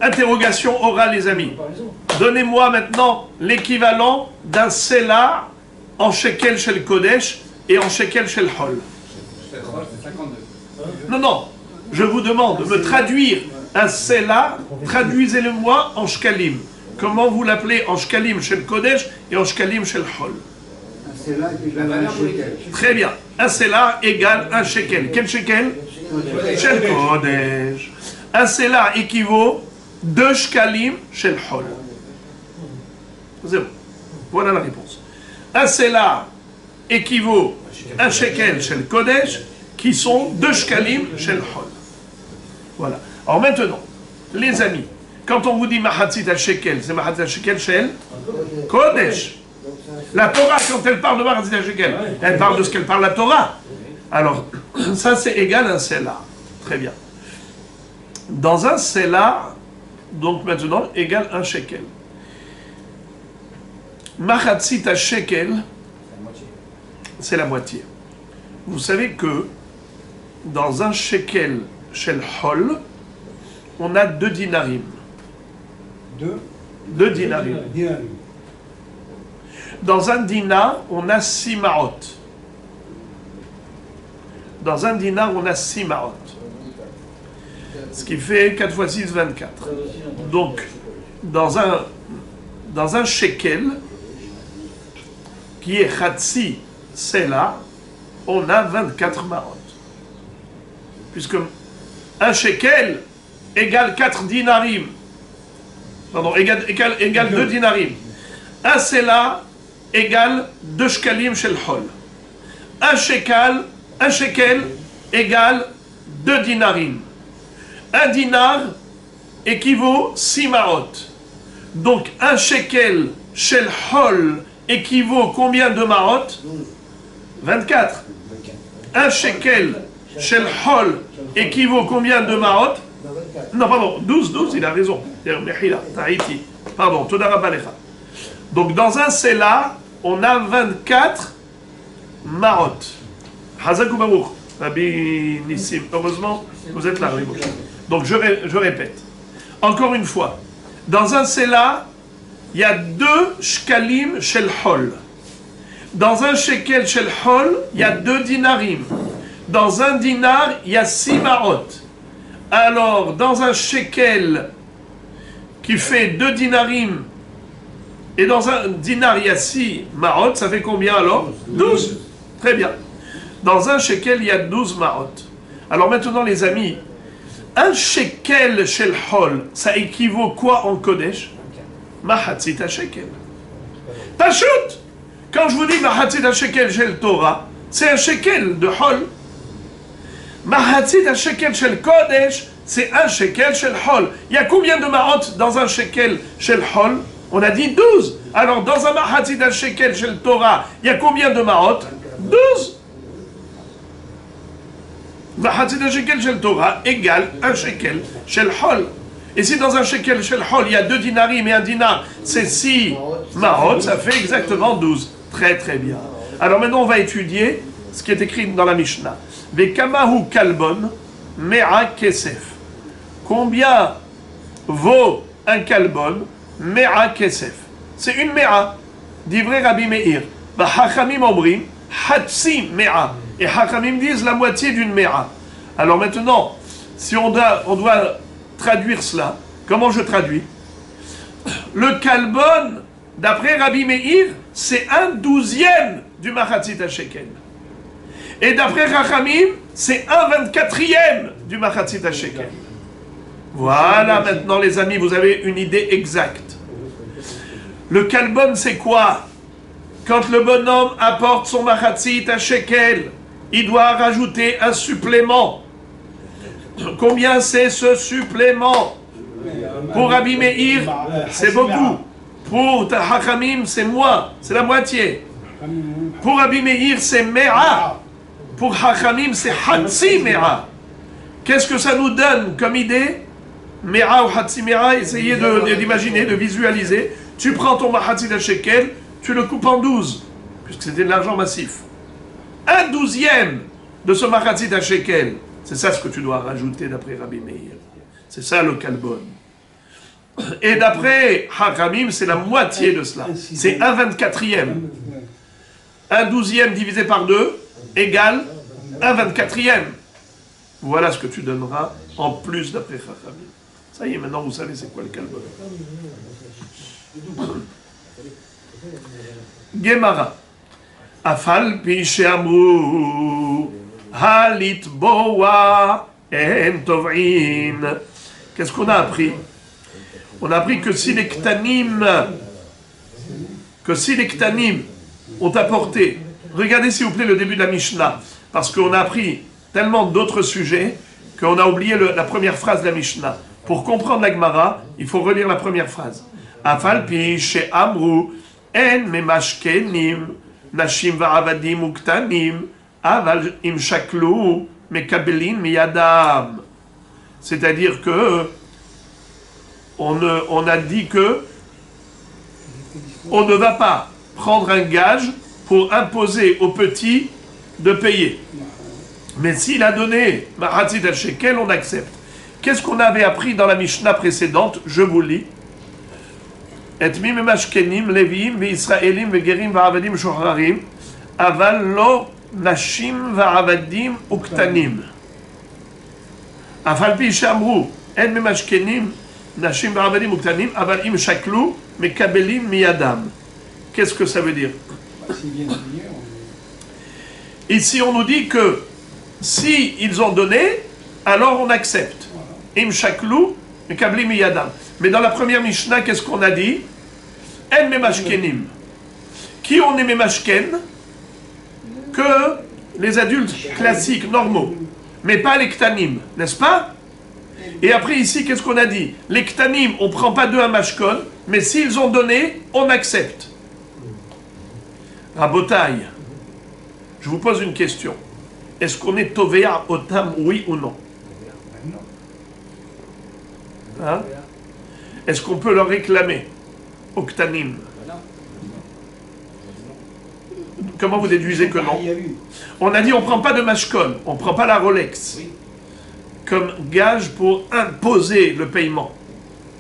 interrogation orale les amis. Donnez-moi maintenant l'équivalent d'un selah en shekel shel kodesh et en shekel shel hol. C'est 52. Non, je vous demande de me traduire un selah, traduisez-le-moi en shkalim. Comment vous l'appelez en shkalim shel kodesh et en shkalim shel hol? C'est là que je vais shekel. Très bien. Un selah égale un shekel. Quel shekel? Shel kodesh. Un selah équivaut 2 shkalim shel hol. C'est bon. Voilà la réponse. Un selah équivaut un shekel shel kodesh qui sont 2 shkalim shel hol. Voilà. Alors maintenant, les amis, quand on vous dit mahatzit al shekel, c'est mahatzit al shekel shel kodesh. La Torah, quand elle parle de mahatzit al shekel, elle parle de ce qu'elle parle la Torah. Alors, ça c'est égal à un selah. Très bien. Dans un selah, donc maintenant, égale un shekel. Mahatzit al shekel, c'est la moitié. Vous savez que dans un shekel shel hol, on a 2 dinarim. 2 dinarim. Dans un dinar, on a 6 maot. Dans un dinar, on a 6 maot. Ce qui fait 4 x 6, 24. Donc, dans un shekel, qui est Khatsi Sela, on a 24 maot. Puisque un shekel égale 4 dinarim. Pardon, égale 2 dinarim. Un Sela égale 2 shkalim shel hol. Un shekel égale 2 dinarim. Un dinar équivaut 6 maot. Donc un shekel shel hol équivaut combien de maot? 24. Un shekel shel hol équivaut combien de maot? Non, pardon, 12, il a raison. Pardon, donc dans un selah, on a 24 maot. Hazak ou Baruch, Rabbi Nissim. Heureusement, vous êtes là, Rabbi Moshe. Donc je répète. Encore une fois, dans un selah, il y a 2 shkalim shel hol. Dans un shekel shel hol, il y a 2 dinarim. Dans un dinar, il y a 6 maot. Alors, dans un shekel qui fait 2 dinarim, et dans un dinar, il y a 6 maot, ça fait combien alors? 12. Très bien. Dans un shekel, il y a 12 maot. Alors maintenant, les amis, un shekel shel hol, ça équivaut quoi en Kodesh? Mahatzit shekel. Pashut! Quand je vous dis Mahatzit shekel shel Torah, c'est un shekel de hol. Mahatzit shekel shel Kodesh, c'est un shekel shel hol. Il y a combien de maot dans un shekel shel hol? On a dit 12. Alors dans un Mahatzit shekel shel Torah, il y a combien de maot? 12. Mahatzit shekel shel Torah égale un shekel shel hol. Et si dans un shekel shel hol, il y a 2 dinarim et un dinar, c'est 6 maot, ça fait exactement 12. Très très bien. Alors maintenant, on va étudier ce qui est écrit dans la Mishnah. Vekamahu kalbon mea kesef. Combien vaut un kalbon mea kesef? C'est une mea. Divrei Rabbi Meir. Hachamim omrim hatsi mea. Et Hachamim disent la moitié d'une mea. Alors maintenant, si on doit traduire cela, comment je traduis? Le kalbon, d'après Rabbi Meir, c'est 1/12 du Mahatzit shekel. Et d'après Rachamim, c'est 1/24 du Mahatzit shekel. Voilà, maintenant les amis, vous avez une idée exacte. Le kalbon, c'est quoi? Quand le bonhomme apporte son Mahatzit shekel, il doit rajouter un supplément. Combien c'est ce supplément? Pour Rabbi Meir, c'est beaucoup. Pour Hachamim, c'est moi, c'est la moitié. Pour Rabbi Meir, c'est Mea. Pour Hachamim, c'est Hatsi Mea. Qu'est-ce que ça nous donne comme idée? Mea ou Hatsi Mea, essayez d'imaginer, de visualiser. Tu prends ton Mahatzit Shekel, tu le coupes en 12, puisque c'était de l'argent massif. 1/12 de ce Mahatzit Shekel, c'est ça ce que tu dois rajouter d'après Rabbi Meir. C'est ça le Kalbon. Et d'après Hachamim, c'est la moitié de cela. C'est 1/24. 1/12 divisé par 2 égale 1/24. Voilà ce que tu donneras en plus d'après Hachamim. Ça y est, maintenant vous savez c'est quoi le Kalbon. Gemara. Afal pi she'amru halitboa en tov'in. Qu'est-ce qu'on a appris? On a appris que si les Ktanim ont apporté, regardez s'il vous plaît le début de la Mishnah, parce qu'on a appris tellement d'autres sujets qu'on a oublié la première phrase de la Mishnah. Pour comprendre la Gemara, il faut relire la première phrase. Afal pi she'amru en memashkenim nashim va'avadim uktanim aval im shaklu mekabelin miyadam. C'est-à-dire que on a dit que on ne va pas prendre un gage pour imposer aux petits de payer. Mais s'il a donné Mahatzit al-Shekel, on accepte. Qu'est-ce qu'on avait appris dans la Mishnah précédente? Je vous lis. Et mim mashkenim leviim ve'israelim ve'gerim va'avadim shohrarim aval lo nashim va'avadim uktanim. Afal pi shamru en mim mashkenim nashim va'avadim uktanim aval im shaklu mekabelim miyadam. Qu'est-ce que ça veut dire? Ici on nous dit que si ils ont donné, alors on accepte. Im shaklu mekabelim miyadam. Mais dans la première Mishnah, qu'est-ce qu'on a dit? En memashkenim. Qui on est memashken? Que les adultes classiques, normaux. Mais pas les ktanim, n'est-ce pas? Et après ici, qu'est-ce qu'on a dit? Les ktanim, on ne prend pas d'eux un mashkon, mais s'ils ont donné, on accepte. Rabotaï, je vous pose une question. Est-ce qu'on est tovea otam, oui ou non? Hein? Est-ce qu'on peut leur réclamer au ktanim? Comment vous déduisez que non? On a dit on ne prend pas de mashkon, on ne prend pas la Rolex comme gage pour imposer le paiement.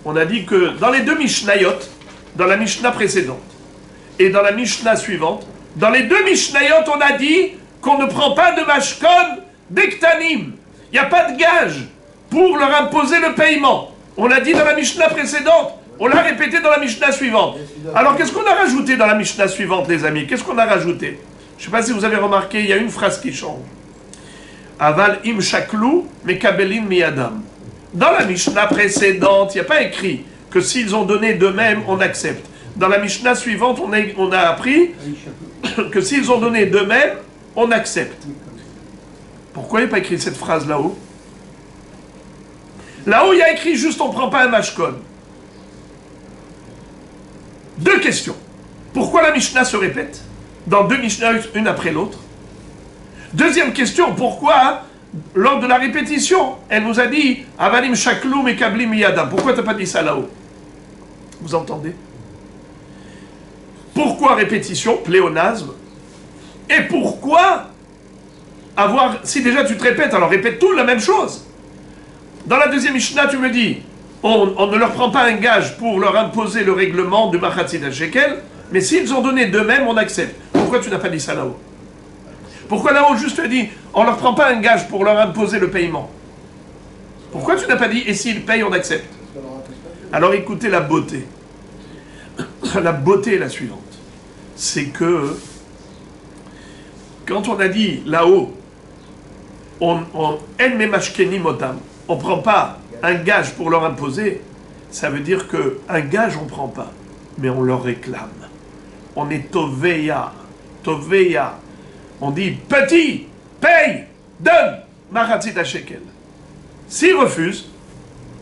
On a dit que dans les deux Mishnayot, dans la Mishnah précédente et dans la Mishnah suivante, dans les deux Mishnayot, on a dit qu'on ne prend pas de mashkon des ktanim. Il n'y a pas de gage pour leur imposer le paiement. On l'a dit dans la Mishnah précédente, on l'a répété dans la Mishnah suivante. Alors qu'est-ce qu'on a rajouté dans la Mishnah suivante, les amis? Qu'est-ce qu'on a rajouté? Je ne sais pas si vous avez remarqué, il y a une phrase qui change. Aval im shaklu mekabelin miyadam. Dans la Mishnah précédente, il n'y a pas écrit que s'ils ont donné d'eux-mêmes, on accepte. Dans la Mishnah suivante, on a appris que s'ils ont donné d'eux-mêmes, on accepte. Pourquoi il n'y a pas écrit cette phrase là-haut? Là-haut, il y a écrit juste on ne prend pas un mashkon. Deux questions. Pourquoi la Mishnah se répète dans deux Mishnah, une après l'autre? Deuxième question, pourquoi, lors de la répétition, elle nous a dit Avalim shaklu mekablim miyadam? Pourquoi tu n'as pas dit ça là-haut? Vous entendez? Pourquoi répétition, pléonasme? Et pourquoi avoir... Si déjà tu te répètes, alors répète tout la même chose. Dans la deuxième Mishnah, tu me dis on ne leur prend pas un gage pour leur imposer le règlement du Mahatzit al-Shekel, mais s'ils ont donné d'eux-mêmes, on accepte. Pourquoi tu n'as pas dit ça là-haut? Pourquoi là-haut juste dit on ne leur prend pas un gage pour leur imposer le paiement? Pourquoi tu n'as pas dit et s'ils payent, on accepte? Alors écoutez la beauté. La beauté est la suivante. C'est que quand on a dit là-haut on ne prend pas un gage pour leur imposer, ça veut dire qu'un gage on ne prend pas, mais on leur réclame. On est toveya, toveya. On dit petit, paye, donne, Mahatzit al-Shekel. S'il refuse,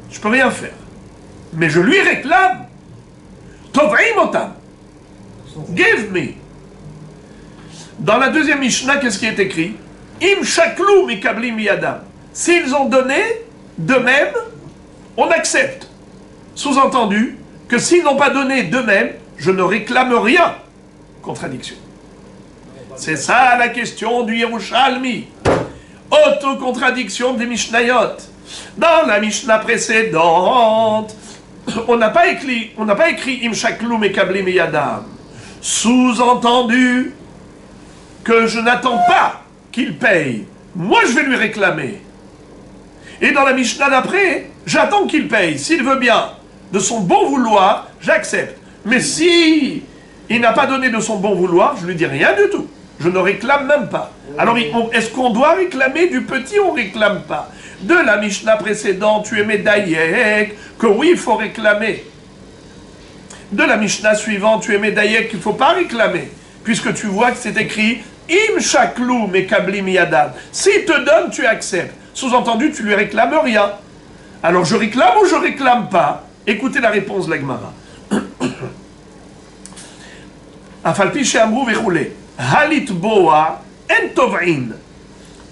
je ne peux rien faire. Mais je lui réclame. tov'im otam. Give me. Dans la deuxième Mishnah, qu'est-ce qui est écrit? Im shaklu mikablim miyadam. S'ils ont donné, d'eux-mêmes, on accepte. Sous-entendu que s'ils n'ont pas donné d'eux-mêmes, je ne réclame rien. Contradiction. C'est ça la question du Yerushalmi. Autocontradiction des Mishnayot. Dans la Mishnah précédente, on n'a pas écrit Im shaklu mikablim miyadam. Sous-entendu que je n'attends pas qu'il paye. Moi, je vais lui réclamer. Et dans la Mishnah d'après, j'attends qu'il paye. S'il veut bien, de son bon vouloir, j'accepte. Mais si il n'a pas donné de son bon vouloir, je lui dis rien du tout. Je ne réclame même pas. Alors, est-ce qu'on doit réclamer du petit ou on ne réclame pas? De la Mishnah précédente, tu es médaillek, que oui, il faut réclamer. De la Mishnah suivante, tu es médaillek, qu'il ne faut pas réclamer. Puisque tu vois que c'est écrit Im shaklu mekablim miyadam. S'il te donne, tu acceptes. Sous-entendu, tu lui réclames rien. Alors, je réclame ou je réclame pas? Écoutez la réponse de la Gemara. Afalpi she'amru vechule. Halit boa en tov'in.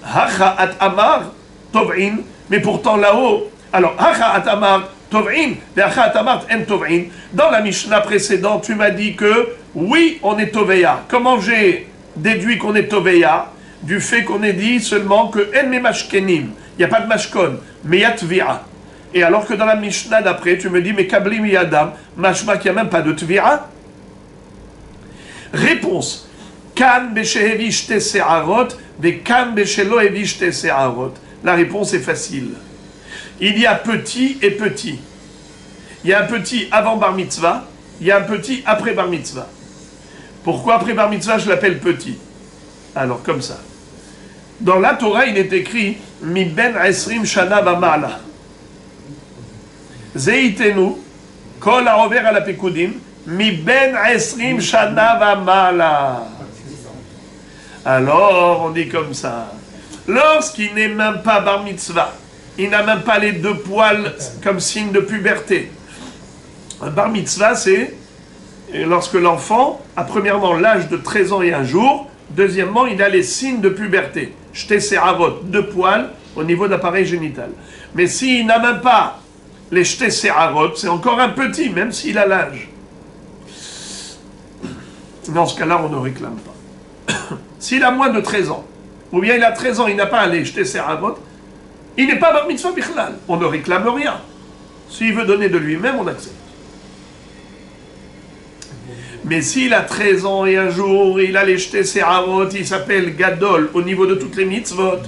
Hacha at amar tov'in. Mais pourtant là-haut, alors, hacha at amar tov'in, ve'acha at amar en tov'in. Dans la Mishnah précédente, tu m'as dit que oui, on est toveya. Comment j'ai déduit qu'on est toveya? Du fait qu'on ait dit seulement que en me mashkenim. Il n'y a pas de mashkon, mais yatvia. Et alors que dans la Mishnah d'après, tu me dis, mais kablim yadam, mashma qu'il n'y a même pas de tvia. Réponse. Kan beshehevi shte se'arot, ve kan beshelo hevi shte se'arot. La réponse est facile. Il y a petit et petit. Il y a un petit avant bar mitzvah, il y a un petit après bar mitzvah. Pourquoi après bar mitzvah je l'appelle petit? Alors comme ça. Dans la Torah, il est écrit Mi ben esrim shana v'ma'ala. Zeitenu kol ha'over al hapekudim mi ben esrim shana v'ma'ala. Alors, on dit comme ça. Lorsqu'il n'est même pas bar mitzvah, il n'a même pas les deux poils comme signe de puberté. Un bar mitzvah, c'est lorsque l'enfant a premièrement l'âge de 13 ans et un jour, deuxièmement, il a les signes de puberté. Shte se'arot, deux poils au niveau d'appareil génital. Mais s'il n'a même pas les shte se'arot, c'est encore un petit, même s'il a l'âge. Dans ce cas-là, on ne réclame pas. S'il a moins de 13 ans, ou bien il a 13 ans, il n'a pas les shte se'arot, il n'est pas bar mitzvah bichlal. On ne réclame rien. S'il veut donner de lui-même, on accepte. Mais s'il a 13 ans et un jour, il a les shte se'arot, il s'appelle Gadol au niveau de toutes les mitzvot.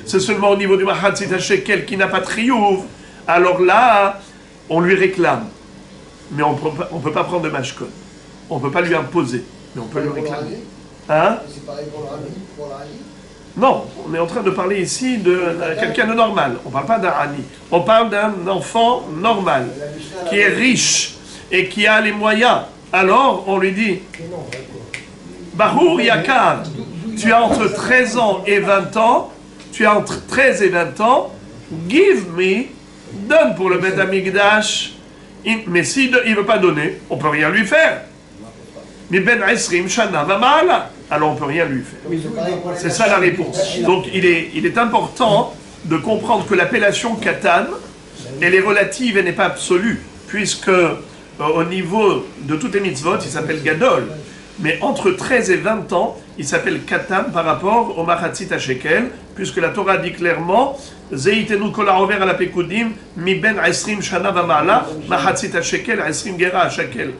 C'est seulement au niveau du Mahatzit HaShekel qui n'a pas de triouf. Alors là, on lui réclame. Mais on ne peut pas prendre de mashkon. On ne peut pas lui imposer. Mais on peut lui réclamer. Hein? C'est pareil pour l'Ani. Non, on est en train de parler ici de quelqu'un de normal. On ne parle pas d'un Ani. On parle d'un enfant normal, qui est riche et qui a les moyens. Alors, on lui dit, Bahour Yakar, tu as entre 13 ans et 20 ans, give me, donne pour le Beth Amikdash. Mais s'il ne veut pas donner, on ne peut rien lui faire. Mais Ben Esrim Shana Vamala, alors on ne peut rien lui faire. C'est ça la réponse. Donc il est important de comprendre que l'appellation Katan, elle est relative et n'est pas absolue, puisque au niveau de toutes les mitzvot, il s'appelle Gadol. Mais entre 13 et 20 ans, il s'appelle Katan par rapport au Mahatzit HaShekel, puisque la Torah dit clairement Zeitenu kol ha'over al hapekudim mi ben esrim shana v'ma'ala Mahatzit HaShekel esrim gera HaShekel.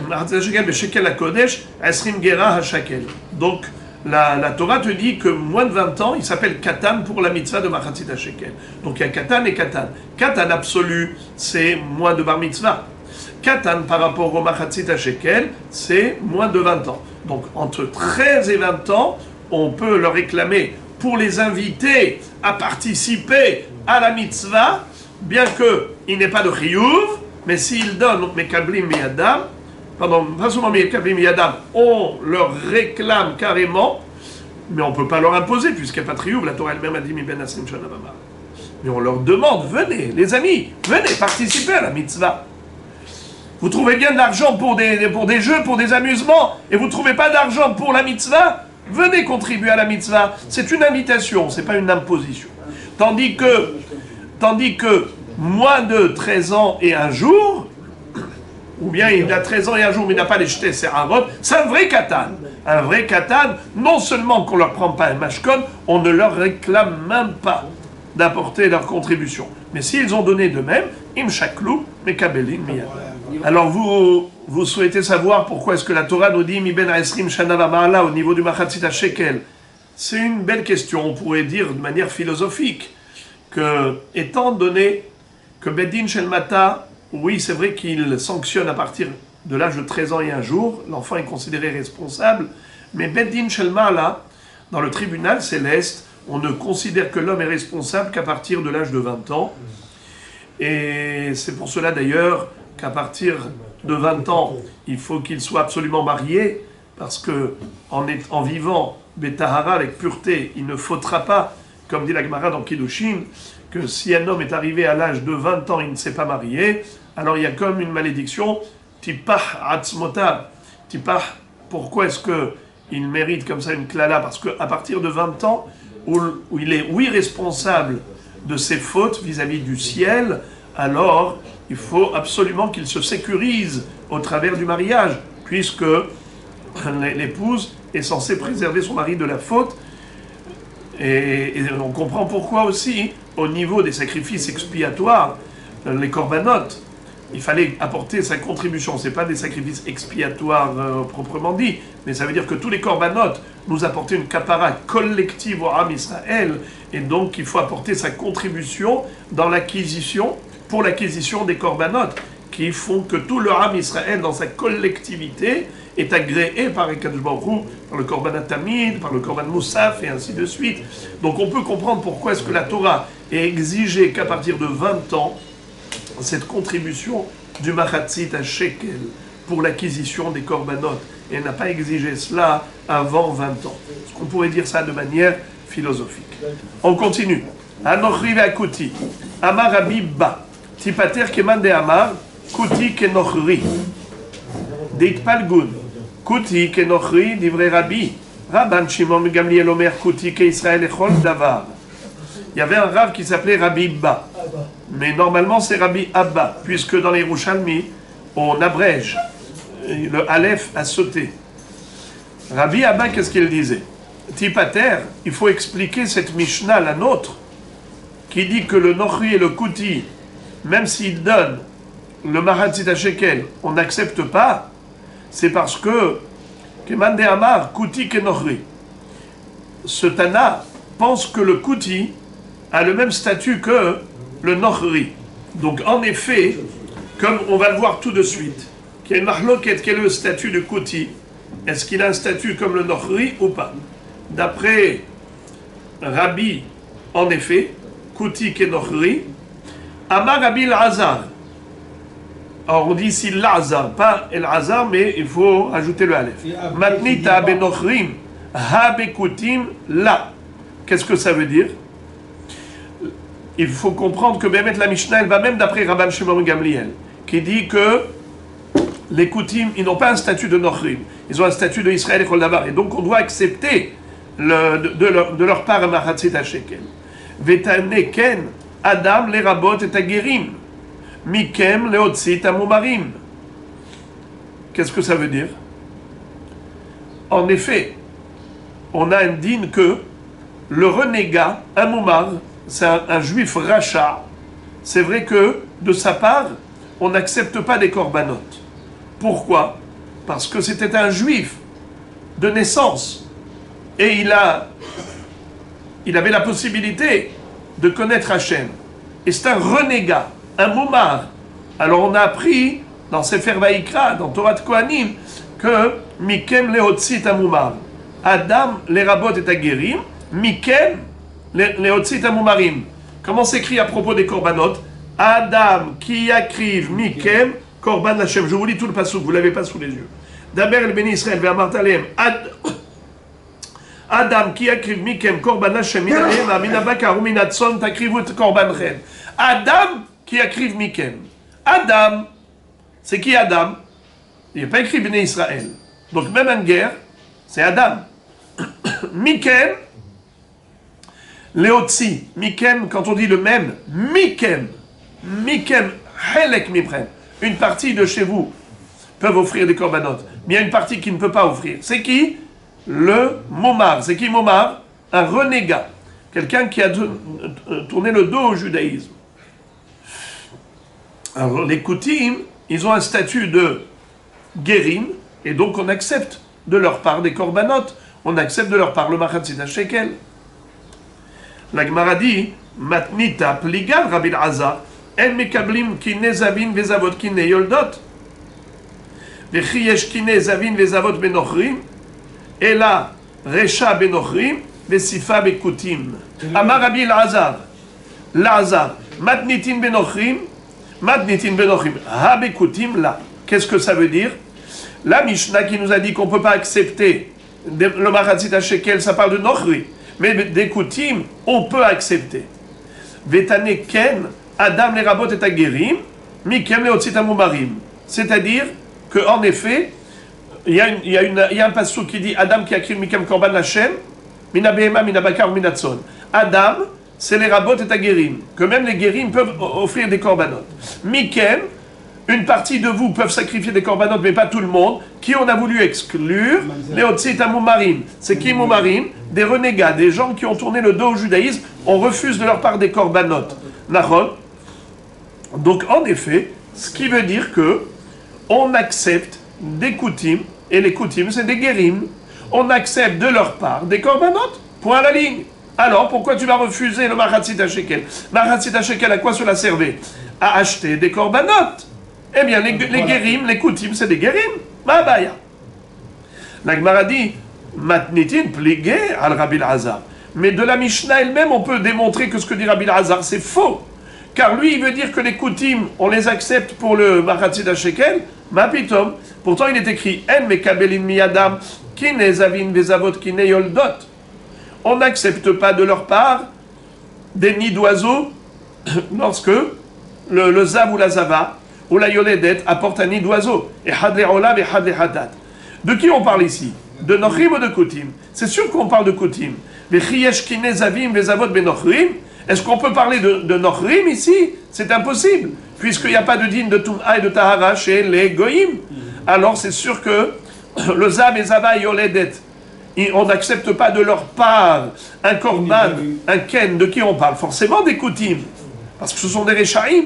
Mahatzit HaShekel beShekel HaKodesh esrim gera HaShekel. Donc la Torah te dit que moins de 20 ans, il s'appelle Katan pour la mitzvah de Mahatzit HaShekel. Donc il y a Katan et Katan. Katan absolu, c'est moins de bar mitzvah. Katan par rapport au Mahatzit HaShekel, c'est moins de 20 ans. Donc entre 13 et 20 ans, on peut leur réclamer pour les inviter à participer à la mitzvah, bien qu'il n'ait pas de chiyuv, mais s'ils donnent mekablim miyadam, pardon, pas seulement mekablim miyadam, on leur réclame carrément, mais on ne peut pas leur imposer, puisqu'il n'y a pas de chiyuv, la Torah elle-même a dit mi ben asrim shana v'ma'ala. Mais on leur demande, venez, les amis, venez participer à la mitzvah. Vous trouvez bien de l'argent pour des jeux, pour des amusements, et vous ne trouvez pas d'argent pour la mitzvah? Venez contribuer à la mitzvah. C'est une invitation, c'est pas une imposition. Tandis que moins de 13 ans et un jour, ou bien il a 13 ans et un jour mais il n'a pas les jetés serarot, c'est un vrai katan. Un vrai katan, non seulement qu'on ne leur prend pas un mashkon, on ne leur réclame même pas d'apporter leur contribution. Mais s'ils ont donné de même, im shaklou, mekabelin miyad. Alors vous souhaitez savoir pourquoi est-ce que la Torah nous dit mi ben esrim shana v'ma'ala au niveau du machatzit shekel. C'est une belle question, on pourrait dire de manière philosophique, que étant donné que Bedin Shel Mata, oui c'est vrai qu'il sanctionne à partir de l'âge de 13 ans et un jour, l'enfant est considéré responsable, mais Bedin Shel Ma'ala, dans le tribunal céleste, on ne considère que l'homme est responsable qu'à partir de l'âge de 20 ans. Et c'est pour cela d'ailleurs qu'à partir de 20 ans, il faut qu'il soit absolument marié, parce que en vivant Betahara avec pureté, il ne faudra pas, comme dit la Gemara dans Kiddushin, que si un homme est arrivé à l'âge de 20 ans, il ne s'est pas marié, alors il y a comme une malédiction, Tipah Atzmota. Tipah, pourquoi est-ce qu'il mérite comme ça une klala? Parce qu'à partir de 20 ans, où il est, oui, responsable de ses fautes vis-à-vis du ciel, alors il faut absolument qu'il se sécurise au travers du mariage, puisque l'épouse est censée préserver son mari de la faute. Et on comprend pourquoi aussi, au niveau des sacrifices expiatoires, les corbanotes, il fallait apporter sa contribution. Ce n'est pas des sacrifices expiatoires proprement dit, mais ça veut dire que tous les corbanotes nous apportaient une kapara collective au Ham Israël, et donc il faut apporter sa contribution dans l'acquisition, pour l'acquisition des corbanotes, qui font que tout le Ham Israël, dans sa collectivité, est agréé par Akadosh Baruch Hu, par le Korban Tamid, par le Korban Moussaf, et ainsi de suite. Donc on peut comprendre pourquoi est-ce que la Torah est exigée qu'à partir de 20 ans, cette contribution du Machatzit à Shekel pour l'acquisition des Korbanot. Et elle n'a pas exigé cela avant 20 ans. Est-ce qu'on pourrait dire ça de manière philosophique? On continue. Anochri ve'akuti. Amar Rabbi Ba. Tipater keman de Amar. Kuti kenochri. Deit palgud. Kuti kenochri divrei Rabbi. Rabban Shimon Gamliel Omer Kuti ke Israël echol davar. Il y avait un rave qui s'appelait Rabbi Ba. Mais normalement c'est Rabbi Abba, puisque dans les Yerushalmi, on abrège. Le Aleph a sauté. Rabbi Abba, qu'est-ce qu'il disait? Tipater, il faut expliquer cette Mishnah, la nôtre, qui dit que le Nochri et le Kuti, même s'ils donnent le Mahatzit Shekel, on n'accepte pas, c'est parce que Keman de Amar, Kuti ke Nochri. Ce Tana pense que le Kuti a le même statut que le Nochri. Donc en effet, comme on va le voir tout de suite, qu'il y a une marloquette, quel est le statut de Kuti? Est-ce qu'il a un statut comme le Nochri ou pas? D'après Rabbi, en effet, Kuti ke Nochri, Amar Rabbi El-Hazar. Alors on dit ici l'Azar, pas El-Hazar, mais il faut ajouter le Aleph. Matnita benochrim, ha bekutim la. Qu'est-ce que ça veut dire? Il faut comprendre que Bémet la Mishnah, elle va même d'après Rabban Shimon Gamliel, qui dit que les Koutim, ils n'ont pas un statut de Nochrim, ils ont un statut de Israël et Kol Davar, et donc on doit accepter de leur part un Machatzit Shekel. Vetane ken Adam les Rabot et Agerim, Mikem les Otzit Amumarim. Qu'est-ce que ça veut dire? En effet, on a un din que le renégat, un Moumar, c'est un juif rachat, c'est vrai que de sa part, on n'accepte pas des corbanotes. Pourquoi? Parce que c'était un juif de naissance et il avait la possibilité de connaître Hachem. Et c'est un renégat, un moumar. Alors on a appris dans Sefer Vaïkra, dans Torah de Kohanim, que Mikem lehotzit amoumar. Adam les rabot et aguerim, Mikem les Otsit Amumarim. Comment s'écrit à propos des corbanotes? Adam qui yakriv Mikem Korban Hashem. Je vous lis tout le passouk, vous ne l'avez pas sous les yeux. Daber el Beni Israël ve'amartalem Adam qui yakriv Mikem Korban Hashem minalem aminabakar uminatson takrivut Korban Chen. Adam qui yakriv Mikem. Adam, C'est qui Adam? Il n'y a pas écrit Bnei Israël. Donc même en guerre, c'est Adam. Mikem, Léotzi, Mikem, quand on dit le même, Mikem, Helek Miprem, une partie de chez vous peuvent offrir des corbanotes, mais il y a une partie qui ne peut pas offrir. C'est qui? Le Momar. C'est qui Momar? Un renégat, quelqu'un qui a tourné le dos au judaïsme. Alors les Koutim, ils ont un statut de guérim, et donc on accepte de leur part des corbanotes, on accepte de leur part le machatzit shekel. La Gemara dit, matnita pligal Rabbi Elazar, en mekablim kine zavin vezavot kine yoldot, vechi yesh kine zavin vezavot benochrim, ela resha benochrim, vesifa bekutim. Amar Rabbi Elazar, matnitin benochrim, ha bekutim la. Qu'est-ce que ça veut dire? La Mishnah qui nous a dit qu'on ne peut pas accepter le machatzit shekel, ça parle de nochri. Mais des koutim, on peut accepter. Vetane ken, Adam les rabot et agerim, mikem le otzit amumarim. C'est-à-dire qu'en effet, il y a un passage qui dit Adam qui a écrit mikem korban Hashem, mina behema, mina bakar, mina tzon. Adam, c'est les rabot et agerim, que même les guérim peuvent offrir des korbanot. Mikem, une partie de vous peuvent sacrifier des corbanotes, mais pas tout le monde. Qui on a voulu exclure? Les Otsit Amoumarim. C'est qui Moumarim? Des renégats, des gens qui ont tourné le dos au judaïsme. On refuse de leur part des corbanotes. Nahon. Donc en effet, ce qui veut dire que on accepte des koutim, et les koutim c'est des guérim. On accepte de leur part des corbanotes. Point à la ligne. Alors pourquoi tu vas refuser le machatzit shekel? Machatzit shekel, à quoi cela servait? À acheter des corbanotes. Eh bien, les guérim, les koutim, c'est des guérim. Ma baya. La Gemara dit, matnitin pligé al Rabbi Elazar. Mais de la Mishnah elle-même, on peut démontrer que ce que dit Rabbi Elazar, c'est faux. Car lui, il veut dire que les koutim, on les accepte pour le machatzit shekel. Ma pitom. Pourtant, il est écrit, en mekabelin miyadam, kine zavin vezavot kine yoldot. On n'accepte pas de leur part des nids d'oiseaux lorsque le zav ou la zava ou la yoledet apporte un nid d'oiseau. Et hadle olam et hadle hadat. De qui on parle ici? De nochrim ou de koutim? C'est sûr qu'on parle de koutim. Mais chiyesh kine zavim vezavot benochrim. Est-ce qu'on peut parler de nochrim ici? C'est impossible, puisqu'il n'y a pas de din de tum'a et de tahara chez les goïm. Alors c'est sûr que le zav et zava et yoledet, on n'accepte pas de leur part un korban, un ken. De qui on parle? Forcément des koutim, parce que ce sont des rechaim.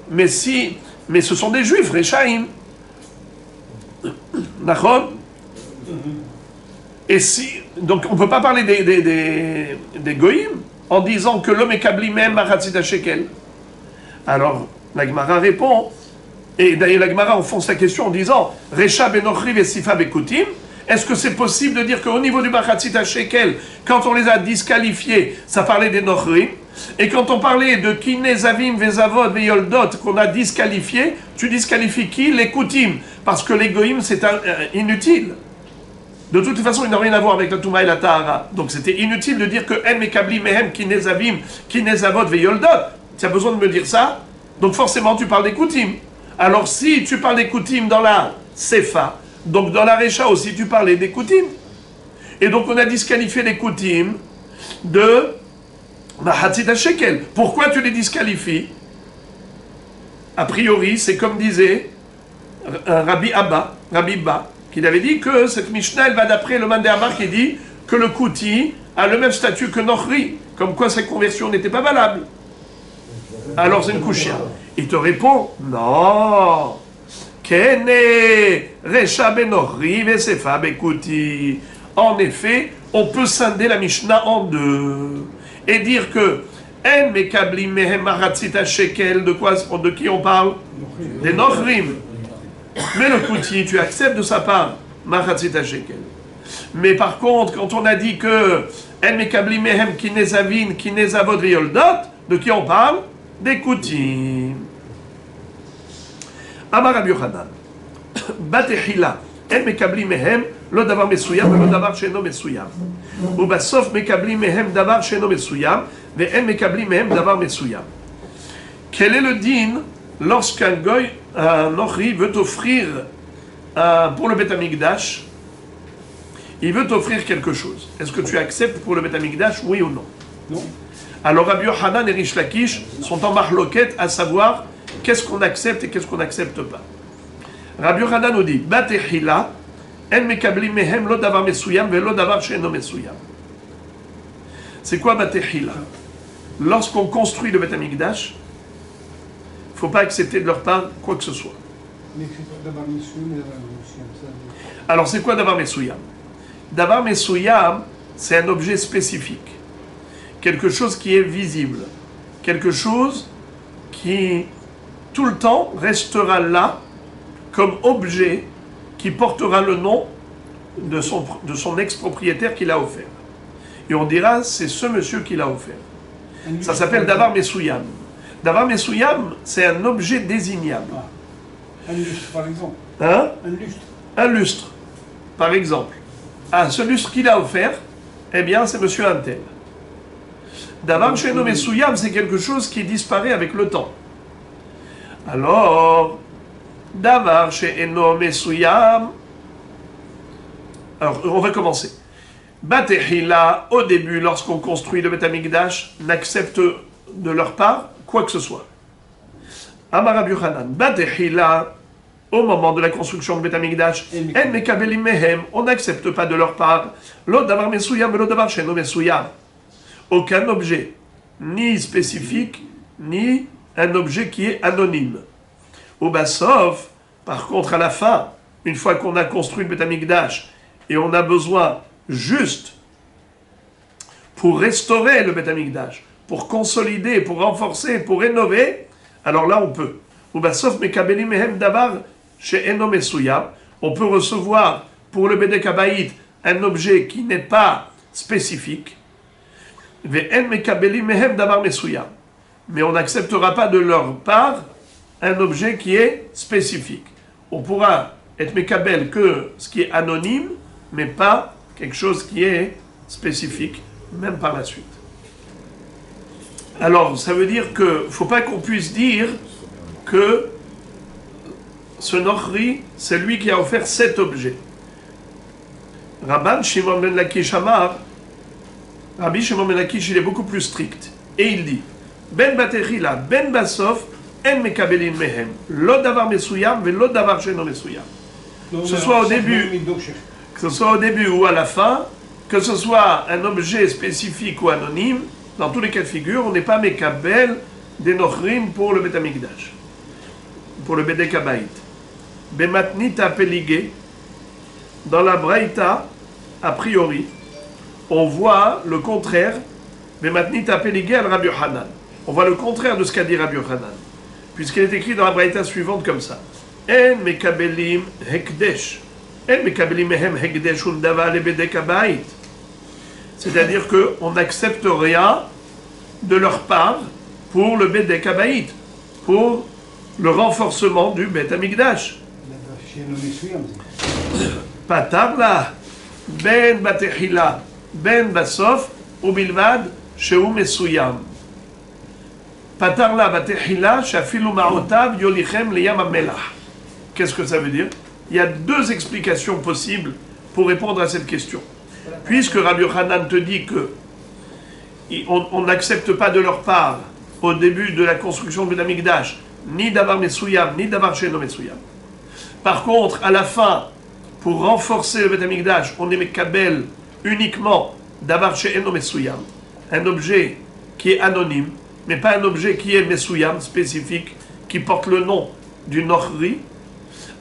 Mais ce sont des juifs, rechaim. D'accord? Et si, donc on ne peut pas parler des goïm en disant que l'homme est kabli même machatzit shekel. Alors la Gemara répond, et d'ailleurs la Gemara enfonce la question en disant Recha benochri vesifa bekutim. Est-ce que c'est possible de dire qu'au niveau du machatzit shekel, quand on les a disqualifiés, ça parlait des nochrim, et quand on parlait de kine zavim vezavot veyoldot qu'on a disqualifié, tu disqualifies qui? Les koutim, parce que les goïm c'est inutile. De toute façon, il n'a rien à voir avec la Touma et la Tahara. Donc c'était inutile de dire que En mekabli mehem kine zavim kine zavot veyoldot. Tu as besoin de me dire ça? Donc forcément tu parles des koutim. Alors si tu parles des koutim dans la Sefa, donc dans la Recha aussi tu parlais des koutim. Et donc on a disqualifié les koutim de machatzit shekel. Pourquoi tu les disqualifies? A priori, c'est comme disait Rabbi Ba, qui avait dit que cette Mishnah, elle va d'après le Mandé Amar qui dit que le kouti a le même statut que Nochri, comme quoi sa conversion n'était pas valable. Alors c'est une kushia. Il te répond, non. Kene Recha benochri vesefa bekouti. En effet, on peut scinder la Mishnah en deux et dire que En mekabli mehem machatzit shekel, de qui on parle? Des nochrim. Mais le kouti, tu acceptes de sa part machatzit shekel. Mais par contre, quand on a dit que En mekabli mehem kinezavin kinezavot veyoldot, de qui on parle? Des kouti. Amar Rabbi Yochanan, Batehila, En mekabli mehem, lo davar mesuyam, lo davar sheno mesuyam. Ou basof mekabli mehem davar sheno mesuyam, ve en mekabli mehem davar mesuyam. Quel est le din lorsqu'un goy Nochri veut t'offrir pour le Beth Amikdash, il veut t'offrir quelque chose. Est-ce que tu acceptes pour le Beth Amikdash, oui ou non? Non. Alors Rabbi Yochanan et Rish Lakish sont en marloquette à savoir qu'est-ce qu'on accepte et qu'est-ce qu'on n'accepte pas. Rabbi Yochanan nous dit Batehila, en mekabli mehem lo davar mesuyam velo davar she'eno mesuyam. C'est quoi Batehila? Lorsqu'on construit le Beth Amikdash, il ne faut pas accepter de leur part quoi que ce soit. Mais c'est pas d'avoir mis sous, mais d'avoir mis sous, ça. Alors c'est quoi davar mesuyam? Davar mesuyam, c'est un objet spécifique. Quelque chose qui est visible. Quelque chose qui, tout le temps, restera là comme objet qui portera le nom de son ex-propriétaire qui l'a offert. Et on dira, c'est ce monsieur qui l'a offert. Ça s'appelle davar mesuyam. Davar mesuyam, c'est un objet désignable. Un lustre, par exemple. Hein? Un lustre. Un lustre, par exemple. Ah, ce lustre qu'il a offert, eh bien, c'est monsieur Antel. Davar she'eno mesuyam, c'est quelque chose qui disparaît avec le temps. Alors, davar she'eno mesuyam. Alors, on va commencer. Batehila, au début, lorsqu'on construit le Beth Amikdash, n'accepte de leur part quoi que ce soit. Amar Rabbi Yochanan, Batehila, au moment de la construction du Beth Amikdash, en mekabelim mehem, on n'accepte pas de leur part, lo davar mesuyam, lo davar she'eno mesuyam. Aucun objet, ni spécifique, ni un objet qui est anonyme. Au Bassov, par contre, à la fin, une fois qu'on a construit le Beth Amikdash, et on a besoin juste pour restaurer le Beth Amikdash, pour consolider, pour renforcer, pour rénover, alors là on peut. Au Bassov, mekabelim mehem davar she'eno mesuyam, on peut recevoir pour le Bedek Habayit un objet qui n'est pas spécifique. Mais on n'acceptera pas de leur part un objet qui est spécifique. On pourra être mekabel que ce qui est anonyme, mais pas quelque chose qui est spécifique, même par la suite. Alors, ça veut dire que ne faut pas qu'on puisse dire que ce Nochri, c'est lui qui a offert cet objet. Rabban Shimon ben Lakish Amar, Rabbi Shimon ben Lakish, il est beaucoup plus strict. Et il dit, Ben Batechila, Ben Basof, En Mekabelin Mehem, Lo Davar Mesuyam, Ve Lo Davar She'eno Mesuyam. Que ce soit au début ou à la fin, que ce soit un objet spécifique ou anonyme, dans tous les cas de figure, on n'est pas Mekabel des Nochrim pour le Beth Amikdash, pour le Bedek Habayit. Bematnita Peligé, dans la Braïta, a priori, on voit le contraire, Bematnita Peligé al Rabbi Yochanan. On voit le contraire de ce qu'a dit Rabbi Yochanan, puisqu'il est écrit dans la Braïta suivante comme ça. En mekabelim hekdesh. En mekabelim mehem hekdesh undava le Bedek Habayit. C'est-à-dire qu'on n'accepte rien de leur part pour le Bedek Habayit, pour le renforcement du Beth Amikdash. Patarla, ben batechila, ben basof, ou bilvad, sheu mesuyam. Patarla batechila, shafilu ma'otav, yolichem leyam amelach. Qu'est-ce que ça veut dire? Il y a deux explications possibles pour répondre à cette question. Puisque Rabbi Yochanan te dit que on n'accepte pas de leur part, au début de la construction du Beth Amikdash, ni davar mesuyam, ni davar she'eno mesuyam. Par contre, à la fin, pour renforcer le Beth Amikdash, on est mekabel uniquement davar she'eno mesuyam, un objet qui est anonyme, mais pas un objet qui est mesuyam, spécifique, qui porte le nom du Nochri.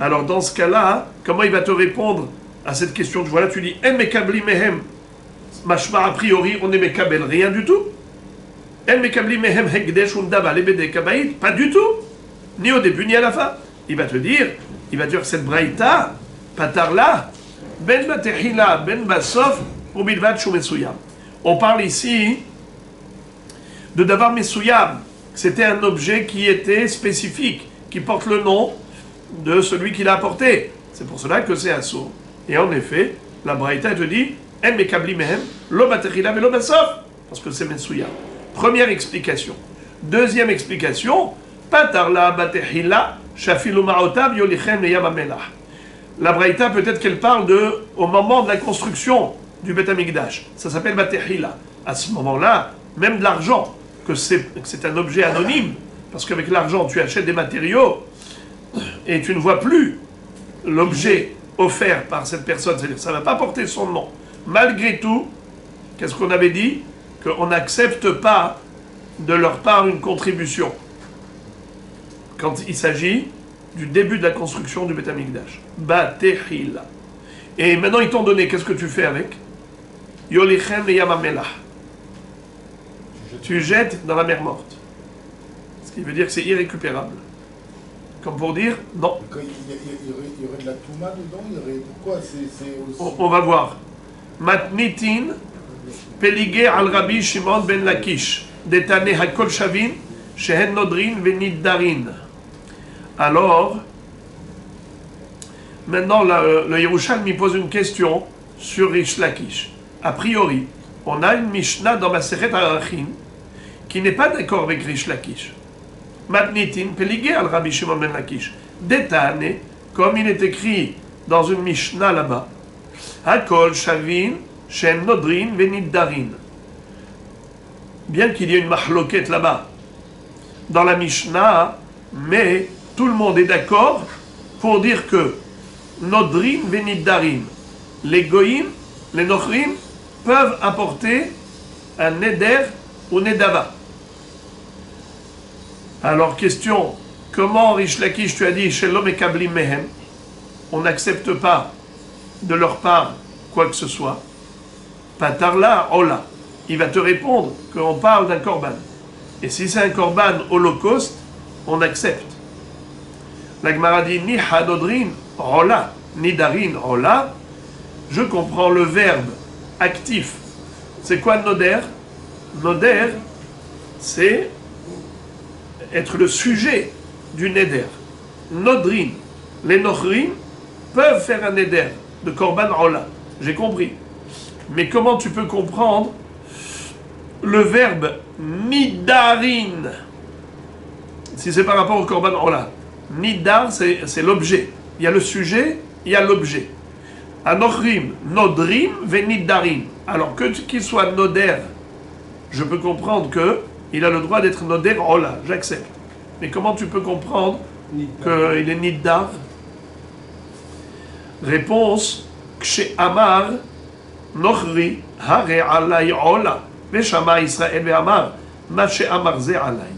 Alors dans ce cas-là, comment il va te répondre à cette question? Voilà, tu dis en mekabli mehem, mashma a priori, on est mekabel, rien du tout. En mekabli mehem hekdesh undava le Bedek Habayit, pas du tout, ni au début ni à la fin. Il va te dire que cette braïta, patarla, ben batechila, ben basof, ou bilvad shu mesuyam. On parle ici de davar mesuyam. C'était un objet qui était spécifique, qui porte le nom de celui qui l'a apporté. C'est pour cela que c'est assourd. Et en effet, la braïta te dit, en mekabli mehem, lo batechila, lo basof, parce que c'est mesuyam. Première explication. Deuxième explication, patarla batechila, Shafilu ma'otav yolichem leyam hamelach. La Braïta, peut-être qu'elle parle au moment de la construction du Beth Amikdash. Ça s'appelle Batehila. À ce moment-là, même de l'argent, que c'est un objet anonyme, parce qu'avec l'argent, tu achètes des matériaux et tu ne vois plus l'objet offert par cette personne. C'est-à-dire ça ne va pas porter son nom. Malgré tout, qu'est-ce qu'on avait dit? Qu'on n'accepte pas de leur part une contribution quand il s'agit du début de la construction du Beth Amikdash. Batehila. Et maintenant, ils t'ont donné, qu'est-ce que tu fais avec? Yolichem leyam hamelach. Tu jettes dans la mer morte. Ce qui veut dire que c'est irrécupérable. Comme pour dire, non. Il y aurait de la touma dedans, pourquoi c'est aussi... On va voir. Matnitin, peligé al Rabbi Shimon ben Lakish, detane hakol shavin, shehen nodrin veniddarin. Alors, maintenant, le Yerushalmi pose une question sur Rish Lakish. A priori, on a une Mishnah dans Masechet Arachin qui n'est pas d'accord avec Rish Lakish. Matnitin, peligé al Rabbi Shimon ben Lakish, detane, comme il est écrit dans une Mishnah là-bas, hakol shavin, shehen nodrin veniddarin. Bien qu'il y ait une mahloket là-bas, dans la Mishnah, mais tout le monde est d'accord pour dire que Nodrin veniddarin, les goïm, les nochrim, peuvent apporter un neder ou nedava. Alors, question, comment Rish Lakish, tu as dit, Shelom et Kablim Mehem, on n'accepte pas de leur part quoi que ce soit. Patarla, Ola. Il va te répondre qu'on parle d'un korban. Et si c'est un korban holocauste, on accepte. La Gemara dit ni hadodrin rola, ni darin rola. Je comprends le verbe actif. C'est quoi le noder? Noder, c'est être le sujet du neder. Nodrin, les nochrim peuvent faire un neder de korban rola. J'ai compris. Mais comment tu peux comprendre le verbe nidarin si c'est par rapport au korban rola? Nidar, c'est l'objet. Il y a le sujet, il y a l'objet. Anochrim, nodrim, venidarim. Alors qu'il soit noder, je peux comprendre qu'il a le droit d'être noder rola, j'accepte. Mais comment tu peux comprendre qu'il est nidar? Réponse, kshe amar, nochri, hare alay rola, veshama Israël ve'amar, ma she amar ze alay.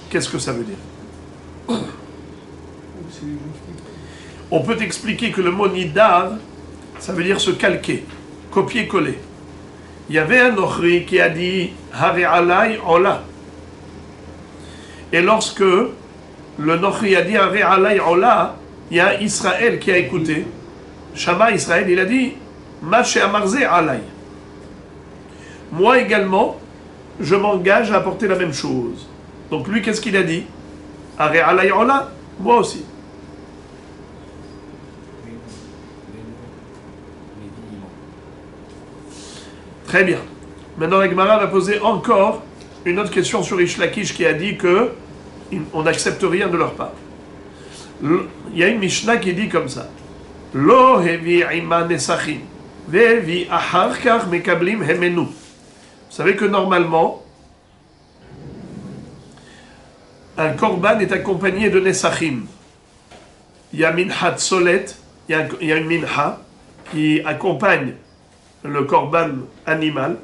Qu'est-ce que ça veut dire? On peut expliquer que le mot nidar, ça veut dire se calquer, copier-coller. Il y avait un Nochri qui a dit Hare alay ola. Et lorsque le Nochri a dit Hare alay ola, il y a Israël qui a écouté. Shama Israël, il a dit Mache amarze alay. Moi également, je m'engage à apporter la même chose. Donc lui, qu'est-ce qu'il a dit? Hare alay ola. Moi aussi. Très bien. Maintenant, la Gemara va poser encore une autre question sur Rish Lakish qui a dit que on n'accepte rien de leur part. Il y a une Mishnah qui dit comme ça. Lo hevi ima nesachim, vevi achar kach mekablim hemenu. Vous savez que normalement, un korban est accompagné de nesachim. Il y a minha solet, il y a une minha qui accompagne le korban animal.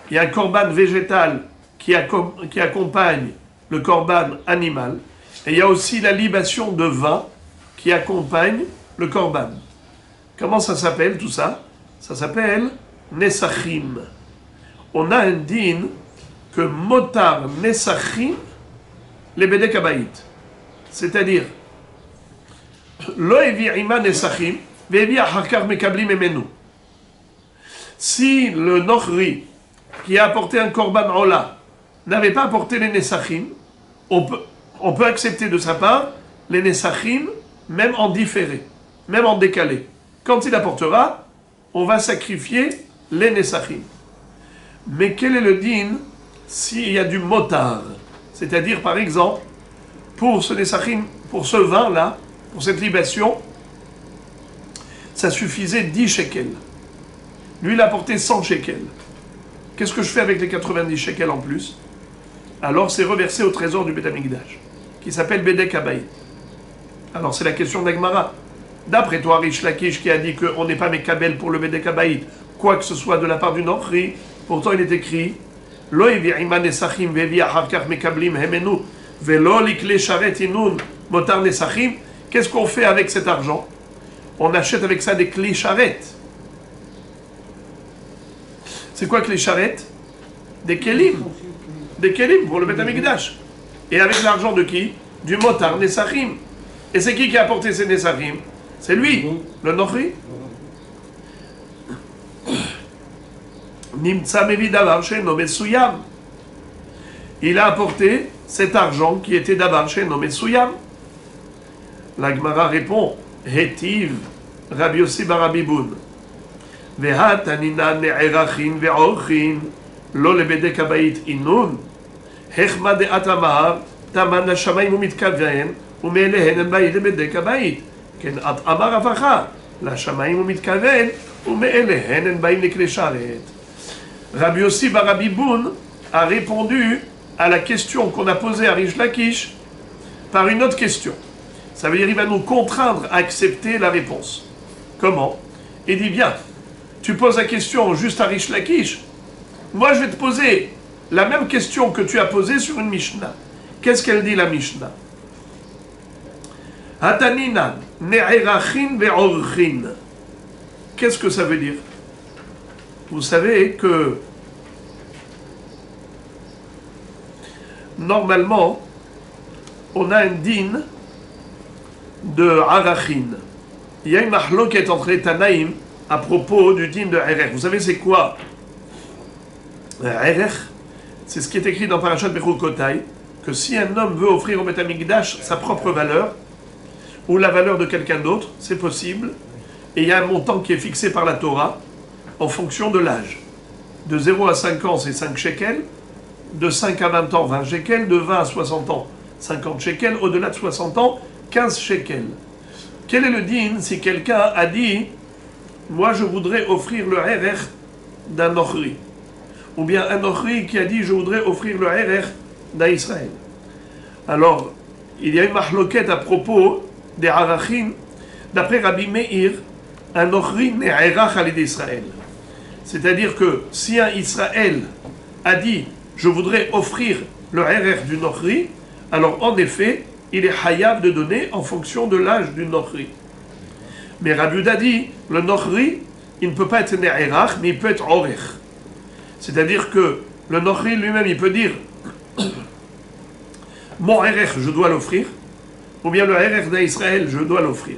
Il y a un korban végétal qui accompagne le korban animal. Et il y a aussi la libation de vin qui accompagne le korban. Comment ça s'appelle tout ça? Ça s'appelle nesachim. On a un din que motar nesachim les bedek habayit. C'est-à-dire, lo evi ima nesachim, vevi achar mekablim emenu. Si le Nochri qui a apporté un korban ola n'avait pas apporté les nesachim, on peut accepter de sa part les nesachim même en différé, même en décalé. Quand il apportera, on va sacrifier les nesachim. Mais quel est le din s'il y a du motar? C'est-à-dire, par exemple, pour ce nesachim pour ce vin-là, pour cette libation, ça suffisait 10 shekels. Lui, il a apporté 100 shekels. Qu'est-ce que je fais avec les 90 shekels en plus? Alors, c'est reversé au trésor du Beth Amikdash, qui s'appelle Bedek Habayit. Alors, c'est la question d'Agmara. D'après toi, Rish Lakish, qui a dit qu'on n'est pas Mekabel pour le Bedek Habayit, quoi que ce soit de la part du Nochri, pourtant il est écrit Lo ima nesachim vevi acharkach mekablim hemenu velo likle sharet inun motar nesachim. Qu'est-ce qu'on fait avec cet argent? On achète avec ça des clés charrettes. C'est quoi clés charrettes? Des kelim. Des kelim pour le Beth Amikdash. Et avec l'argent de qui? Du motar nesachim. Et c'est qui a apporté ces nesachim? C'est lui, le Nochri. Nimtsa mevi davar she'eno mesuyam. Il a apporté cet argent qui était davar she'eno mesuyam. La Gemara répond Hetiv Rabbi Yossi bar Rabbi Bun. Vehatanina ne'erachin ve'orchin lo lebedek habayit inun. Hechma de'atamar taman hashamayim umitkaven umeelehen en bayit lebedek habayit. Ken amar avacha l'hashamayim umitkaven umeelehen en bayit lekle sharet. Rabbi Yossi bar Rabbi Bun a répondu à la question qu'on a posée à Rish Lakish par une autre question. Ça veut dire qu'il va nous contraindre à accepter la réponse. Comment? Il dit bien, tu poses la question juste à Rish Lakish, moi je vais te poser la même question que tu as posée sur une Mishnah. Qu'est-ce qu'elle dit la Mishnah? Hataninan ne'erachin ve'orchin. Qu'est-ce que ça veut dire? Vous savez que normalement on a un din de Arachin. Il y a une mahloket entre les Tanaïm à propos du din de Erech. Vous savez c'est quoi? Erech, c'est ce qui est écrit dans Parashat Bechukotai, que si un homme veut offrir au Beth Amikdash sa propre valeur, ou la valeur de quelqu'un d'autre, c'est possible, et il y a un montant qui est fixé par la Torah, en fonction de l'âge. De 0 à 5 ans, c'est 5 shekels, de 5 à 20 ans, 20 shekels, de 20 à 60 ans, 50 shekels, au-delà de 60 ans, 15 shekels. Quel est le din si quelqu'un a dit « Moi, je voudrais offrir le herech d'un Nochri » ou bien un Nochri qui a dit « Je voudrais offrir le herech d'un Israël ». Alors, il y a une mahloket à propos des Arachin. D'après Rabbi Meir, un Nochri n'est herach à l'idée d'Israël. C'est-à-dire que si un Israël a dit « Je voudrais offrir le herech du Nochri », alors en effet, il est hayav de donner en fonction de l'âge du Nochri. Mais Rabbi Yehuda dit, le Nochri, il ne peut pas être ne'erach, mais il peut être orech. C'est-à-dire que le Nochri lui-même, il peut dire, mon herech, je dois l'offrir, ou bien le herech d'Israël, je dois l'offrir.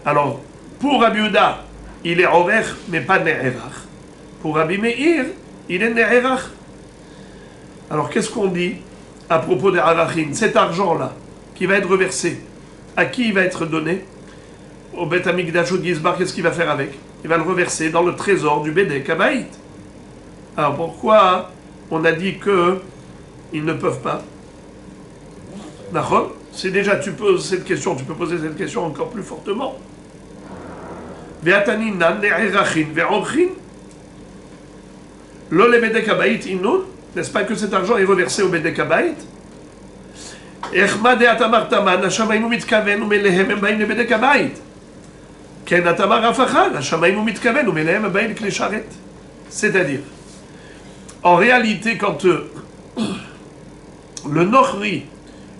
Alors, pour Rabbi Yehuda, il est orech, mais pas ne'erach. Pour Rabbi Meir, il est ne'erach. Alors, qu'est-ce qu'on dit à propos des Arachin? Cet argent-là, qui va être reversé, à qui il va être donné? Au Beth Amikdash ou Gizbar, qu'est-ce qu'il va faire avec? Il va le reverser dans le trésor du Bedek Habayit. Alors pourquoi on a dit que ils ne peuvent pas? D'accord? C'est déjà, tu poses cette question, tu peux poser cette question encore plus fortement. Ve'ataninan ne'erachin ve'orchin lo le Bedek Habayit inun. N'est-ce pas que cet argent est reversé au Bedek Habayit? C'est-à-dire, en réalité, quand le Nochri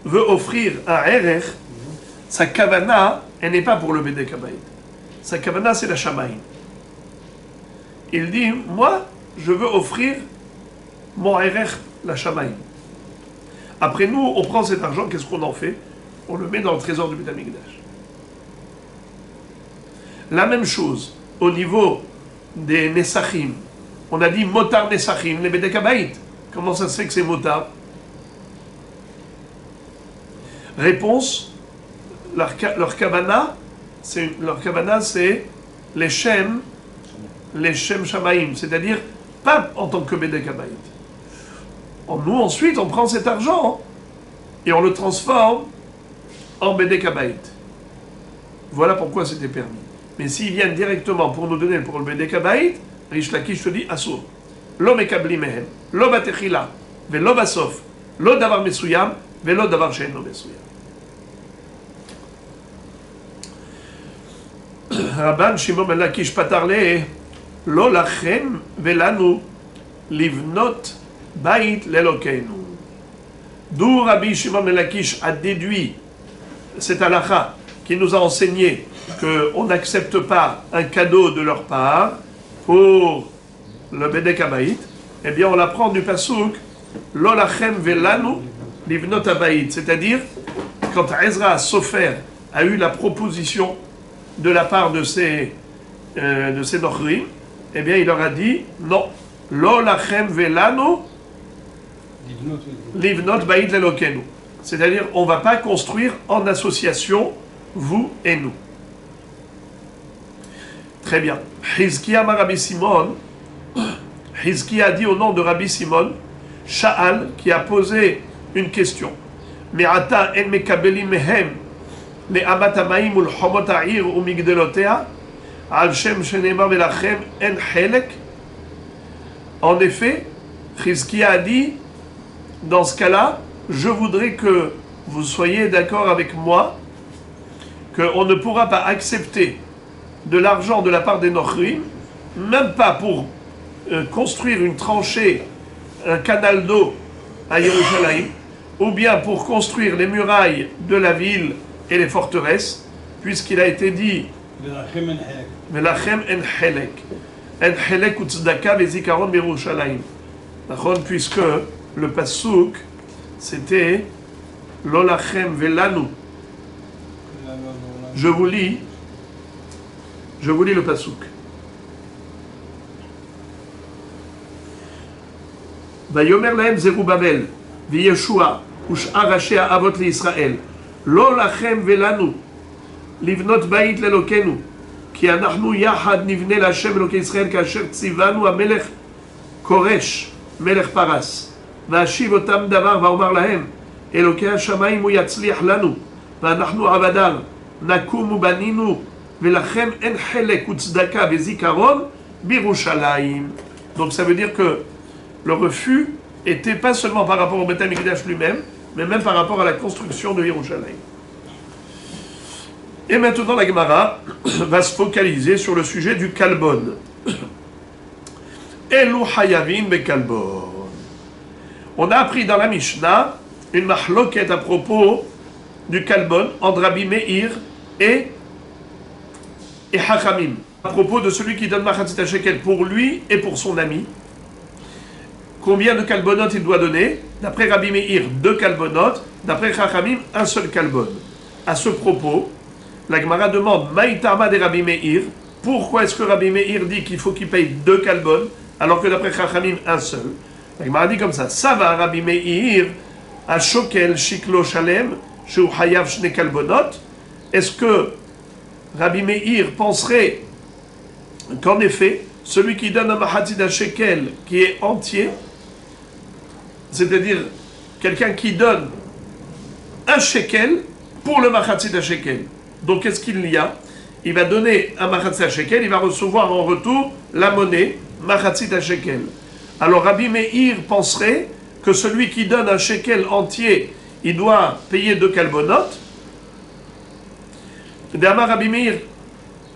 veut offrir un Erech, sa kavana, elle n'est pas pour le Bedek Habayit. Sa kavana, c'est la Shamayim. Il dit, moi, je veux offrir mon Erech, la Shamayim. Après nous, on prend cet argent, qu'est-ce qu'on en fait? On le met dans le trésor du Beth Amikdash. La même chose, au niveau des Nesachim. On a dit Motar Nesachim, les Bedek Habayit. Comment ça se fait que c'est Motar? Réponse, leur kavana, c'est les Shem Shamaim, c'est-à-dire pas en tant que Bedek Habayit. Nous, ensuite, on prend cet argent et on le transforme en Bedek Habayit. Voilà pourquoi c'était permis. Mais s'ils viennent directement pour nous donner pour le Bedek Habayit, Rish Lakish te dit Asur. Lo mekabli mehen, lo batechila, velo basof, lo davar mesuyam, velo davar she'en lo mesuyam. Rabban Shimon ben Lakish patarle, lo lachem velanu livnot bait lelokeinu. D'où Rabbi Shimon ben Lakish a déduit cette halakha qui nous a enseigné qu'on n'accepte pas un cadeau de leur part pour le Bedek Habayit. Eh bien, on l'apprend du pasouk Lo lachem velanu livnot habayit, c'est-à-dire quand Ezra Sofer a eu la proposition de la part de ces nochrim, eh bien, il leur a dit non, Lo lachem velanu livnot bayit lelokenu. C'est-à-dire, on ne va pas construire en association, vous et nous. Très bien. Hizkiya Rabbi Simon, Hizkiya a dit au nom de Rabbi Simon, Sha'al, qui a posé une question. Me'ata en mekabelim mehem, le'amat ha'mayim ul chomot ha'ir u'migdelotea, al shem shenemar velachem en chelek. En effet, Hizkiya a dit, dans ce cas-là, je voudrais que vous soyez d'accord avec moi qu'on ne pourra pas accepter de l'argent de la part des Nochrim, même pas pour construire une tranchée, un canal d'eau à Yerushalayim, ou bien pour construire les murailles de la ville et les forteresses, puisqu'il a été dit Velachem en chelek. En chelek ou tzedaka vezikaron b'Yerushalayim. Puisque le pasouk, c'était Lolachem velanu. Je vous lis le pasouk. Vayomer lahem Zerubbabel, v'Yeshua, u'sh'ar rashi ha'avot li'Yisraël, lo lachem velanu, livnot bayit lelokenu, ki anachnu yachad nivne l'Hashem elokei Yisrael, kasher tzivanu ha'melech Koresh, melech Paras, v'ashiv otam davar va'omar lahem, אלוקי השמיים הוא יצליח לנו, ואנחנו עבדיו, נקום ובנינו, ולכם אין חלק וצדקה וזיכרון בירושלים. Donc ça veut dire que le refus était pas seulement par rapport au Beth Amikdash lui-même, mais même par rapport à la construction de Yerushalayim. Et maintenant la Gemara va se focaliser sur le sujet du Kalbon. Elu hayavim be Kalbon. On a appris dans la Mishnah une mahloket à propos du Kalbon entre Rabbi Meir et Hachamim. À propos de celui qui donne Machatzit Shekel pour lui et pour son ami. Combien de Kalbonot il doit donner? D'après Rabbi Meir, 2 Kalbonot. D'après Hachamim, 1 seul Kalbon. À ce propos, la Gemara demande Maïtama de Rabbi Meir. Pourquoi est-ce que Rabbi Meir dit qu'il faut qu'il paye 2 Kalbon alors que d'après Hachamim, 1 seul? La Gemara dit comme ça. Ça va, Rabbi Meir. À Shokel Shiklo Shalem, Sheu Hayav Shne Kalbonot, est-ce que Rabbi Meir penserait qu'en effet, celui qui donne un Mahatzit Shekel qui est entier, c'est-à-dire quelqu'un qui donne un Shekel pour le Mahatzit Shekel, donc qu'est-ce qu'il y a? Il va donner un Mahatzit Shekel, il va recevoir en retour la monnaie Mahatzit Shekel. Alors Rabbi Meir penserait que celui qui donne un shekel entier, il doit payer 2 kalbonotes. D'Amar Rabbi Meir,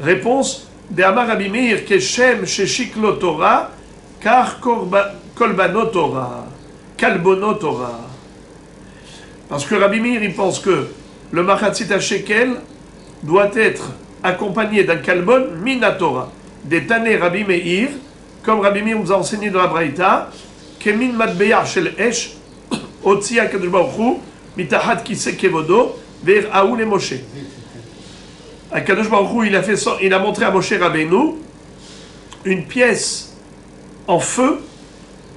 réponse, D'Amar Rabbi Meir, Keshem Sheshiklo Torah, Kar Kolbanot Torah, Kalbonot Torah. Parce que Rabbi Meir, il pense que le Machatzit shekel doit être accompagné d'un kalbon minatora. Des Tané Rabbi Meir, comme Rabbi Meir nous a enseigné dans la Braïta, Kemin matbeya shel esh, otzi hakadosh baruch hu, mitachat kiseh kevodo, ve'ir'ahu le Moshe. Hakadosh baruch hu, il a montré à Moshe Rabbeinu une pièce en feu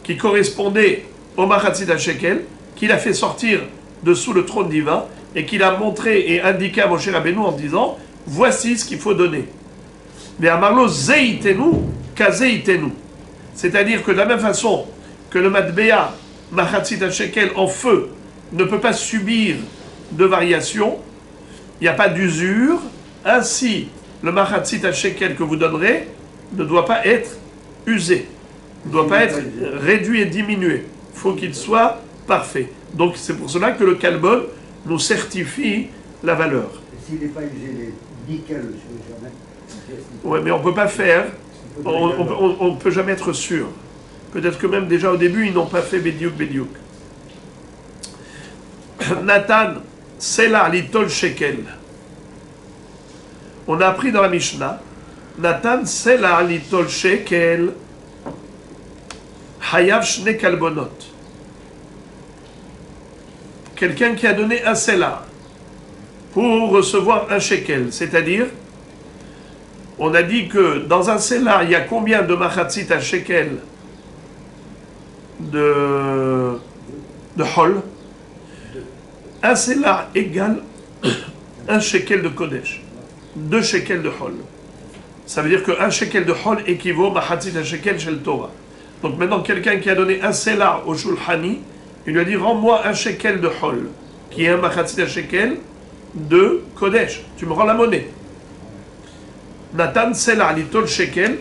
qui correspondait au Machatzit shekel, qu'il a fait sortir dessous le trône divin et qu'il a montré et indiqué à Moshe Rabbeinu en disant voici ce qu'il faut donner. Ve'amarlo zeitenu kazeitenu. C'est-à-dire que de la même façon que le matbea Machatzit shekel en feu ne peut pas subir de variation, il n'y a pas d'usure, ainsi le machatzit à shekel que vous donnerez ne doit pas être usé, ne doit pas être réduit et diminué. Il faut qu'il soit parfait. Donc c'est pour cela que le kalbon nous certifie la valeur. S'il n'est pas usé, il est nickel sur jamais. Oui, mais on ne peut pas faire, on ne peut jamais être sûr. Peut-être que même déjà au début, ils n'ont pas fait Bediouk. Nathan, Sela Litol Shekel. On a appris dans la Mishnah, Nathan, Sela Litol Shekel, Hayav Shne Kalbonot. Quelqu'un qui a donné un Sela pour recevoir un shekel, c'est-à-dire, on a dit que dans un Sela, il y a combien de machatzit à shekel de hol? Un Sela égale un shekel de Kodesh. 2 shekels de hol. Ça veut dire qu'un shekel de hol équivaut à machatzit à shekel chez le Torah. Donc maintenant, quelqu'un qui a donné un Sela au Shulchani, il lui a dit, rends-moi un shekel de hol, qui est un machatzit à shekel de Kodesh. Tu me rends la monnaie. Nathan Sela litol shekel,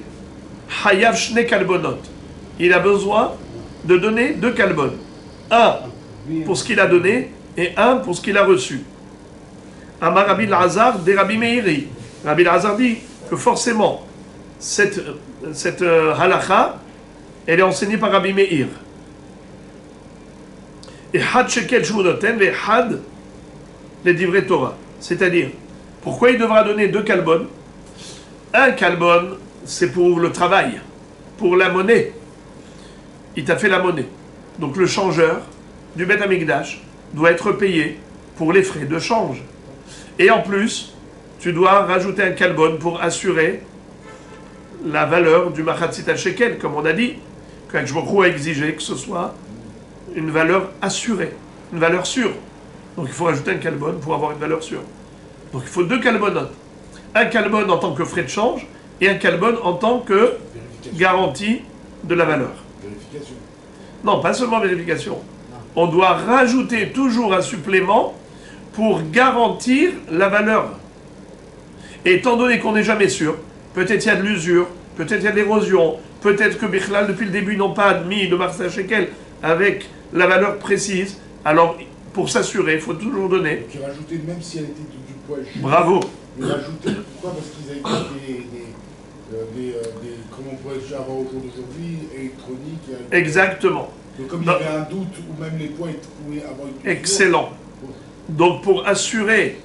hayav shne kalbonot. Il a besoin de donner 2 kalbon. Un pour ce qu'il a donné et un pour ce qu'il a reçu. Amar Rabbi Lazar de Rabbi Meiri. Rabbi Lazar dit que forcément, cette halakha, elle est enseignée par Rabbi Meir. Et had shekel shmunoten et had les divrei Torah. C'est-à-dire, pourquoi il devra donner 2 kalbon? Un kalbon, c'est pour le travail, pour la monnaie. Il t'a fait la monnaie. Donc le changeur du Beth Amikdash doit être payé pour les frais de change. Et en plus, tu dois rajouter un kalbon pour assurer la valeur du machatzit al-shekel, comme on a dit, que Hakadosh a exigé que ce soit une valeur assurée, une valeur sûre. Donc il faut rajouter un kalbon pour avoir une valeur sûre. Donc il faut 2 kalbonotes. Un kalbon en tant que frais de change et un kalbon en tant que garantie de la valeur. Vérification. Non, pas seulement vérification. On doit rajouter toujours un supplément pour garantir la valeur. Et étant donné qu'on n'est jamais sûr, peut-être il y a de l'usure, peut-être il y a de l'érosion, peut-être que Bichlal, depuis le début, n'ont pas admis de Marsa Shekel avec la valeur précise. Alors, pour s'assurer, il faut toujours donner. Donc ils rajoutaient, même si elle était du poids juste. Bravo. Ils rajoutaient, pourquoi? Parce qu'ils avaient pas comment on pourrait dire avoir au jour d'aujourd'hui, électroniques. Exactement. Donc comme il y avait un doute, ou même les poids pouvaient avoir une... Excellent. Donc pour assurer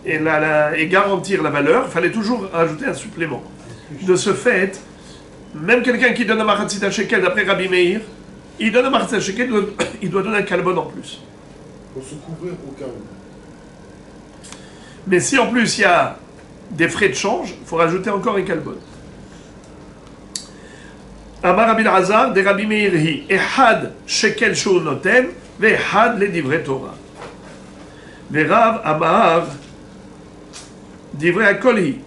et garantir la valeur, il fallait toujours rajouter un supplément. De ce fait, même quelqu'un qui donne un machatzit shekel d'après Rabbi Meir, il donne un machatzit shekel, il doit donner un kalbon en plus. Pour se couvrir au cas où. Mais si en plus il y a des frais de change, il faut rajouter encore un kalbon. Amar Rabbi Lazar de Rabbi Meir hi ehad shekel shu noten ve'ehad le divrei Torah. Ve'Rav Amar divrei hakol hi.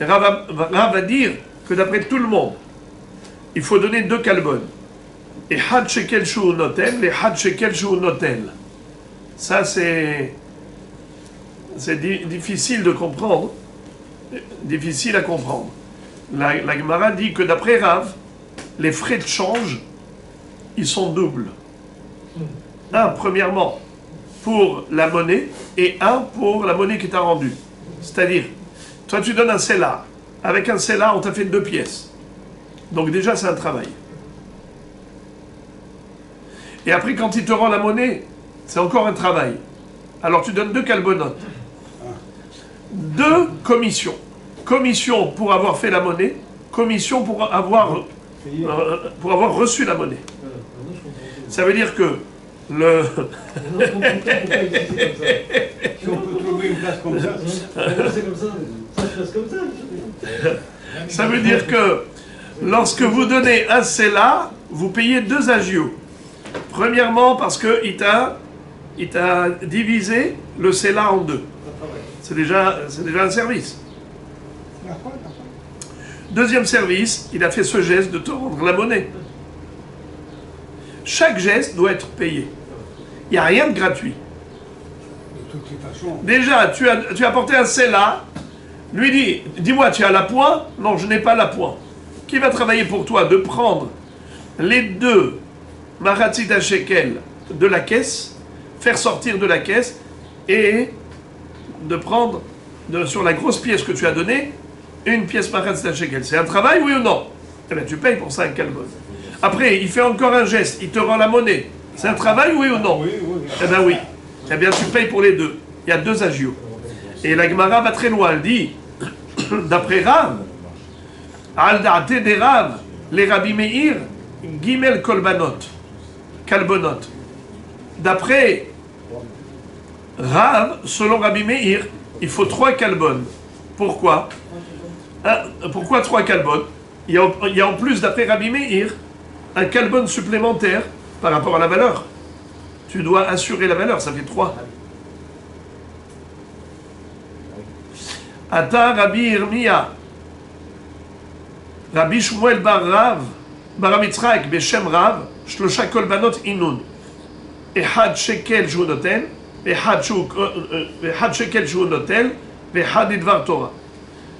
Rav va dire que d'après tout le monde, il faut donner 2 kalbon. Ehad shekel shu noten ve'ehad shekel shu noten. Ça c'est difficile de comprendre, difficile à comprendre. La Gemara dit que d'après Rav, les frais de change, ils sont doubles. Un, premièrement, pour la monnaie, et un pour la monnaie qui t'a rendue. C'est-à-dire, toi tu donnes un cellar. Avec un cellar, on t'a fait 2 pièces. Donc déjà, c'est un travail. Et après, quand il te rend la monnaie, c'est encore un travail. Alors tu donnes 2 kalbonotes. 2 commissions. Commission pour avoir fait la monnaie, commission pour avoir reçu la monnaie. Ça veut dire que le... Si on peut trouver une place comme ça, C'est comme ça, ça se passe comme ça. Ça veut dire que lorsque vous donnez un CELA, vous payez 2 agios. Premièrement, parce qu'il t'a divisé le CELA en 2. C'est déjà un service. Deuxième service, il a fait ce geste de te rendre la monnaie. Chaque geste doit être payé. Il n'y a rien de gratuit. de toutes les Déjà, tu as apporté un Sela, lui dit, dis-moi, tu as l'appoint? Non, je n'ai pas l'appoint. Qui va travailler pour toi de prendre les deux Maratzita Shekel de la caisse, faire sortir de la caisse, et de prendre, sur la grosse pièce que tu as donnée, une pièce Maratzita Shekel. C'est un travail, oui ou non? Eh bien, tu payes pour ça un kalbon. Après, il fait encore un geste, il te rend la monnaie. C'est un travail, oui ou non? Oui, oui. Eh bien oui. Eh bien, tu payes pour les deux. Il y a deux agios. Et la Gemara va très loin. Elle dit, d'après Rav, al da'ate des Rav, les Rabbi Meir, Gimel Kolbanot, Kalbonot. D'après Rav, selon Rabbi Meir, il faut 3 kalbon. Pourquoi? Pourquoi 3 kalbon? Il y a en plus, d'après Rabbi Meir, un kalbon supplémentaire par rapport à la valeur. Tu dois assurer la valeur, ça fait 3. Ata Rabbi Irmia, Rabbi Shmuel bar Rav, bar Mitzrak, Beshem Rav, Shlosha Kolbanot Inun. Ehad Shekel Shu Notel, Ehad Shekel Shu Notel, Ehad Idvar Torah.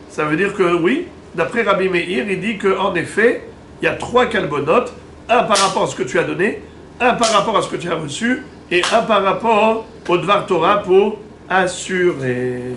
Ça veut dire que oui, d'après Rabbi Meir, il dit qu'en effet, il y a 3 kalbonotes, un par rapport à ce que tu as donné, un par rapport à ce que tu as reçu, et un par rapport au Dvar Torah pour assurer.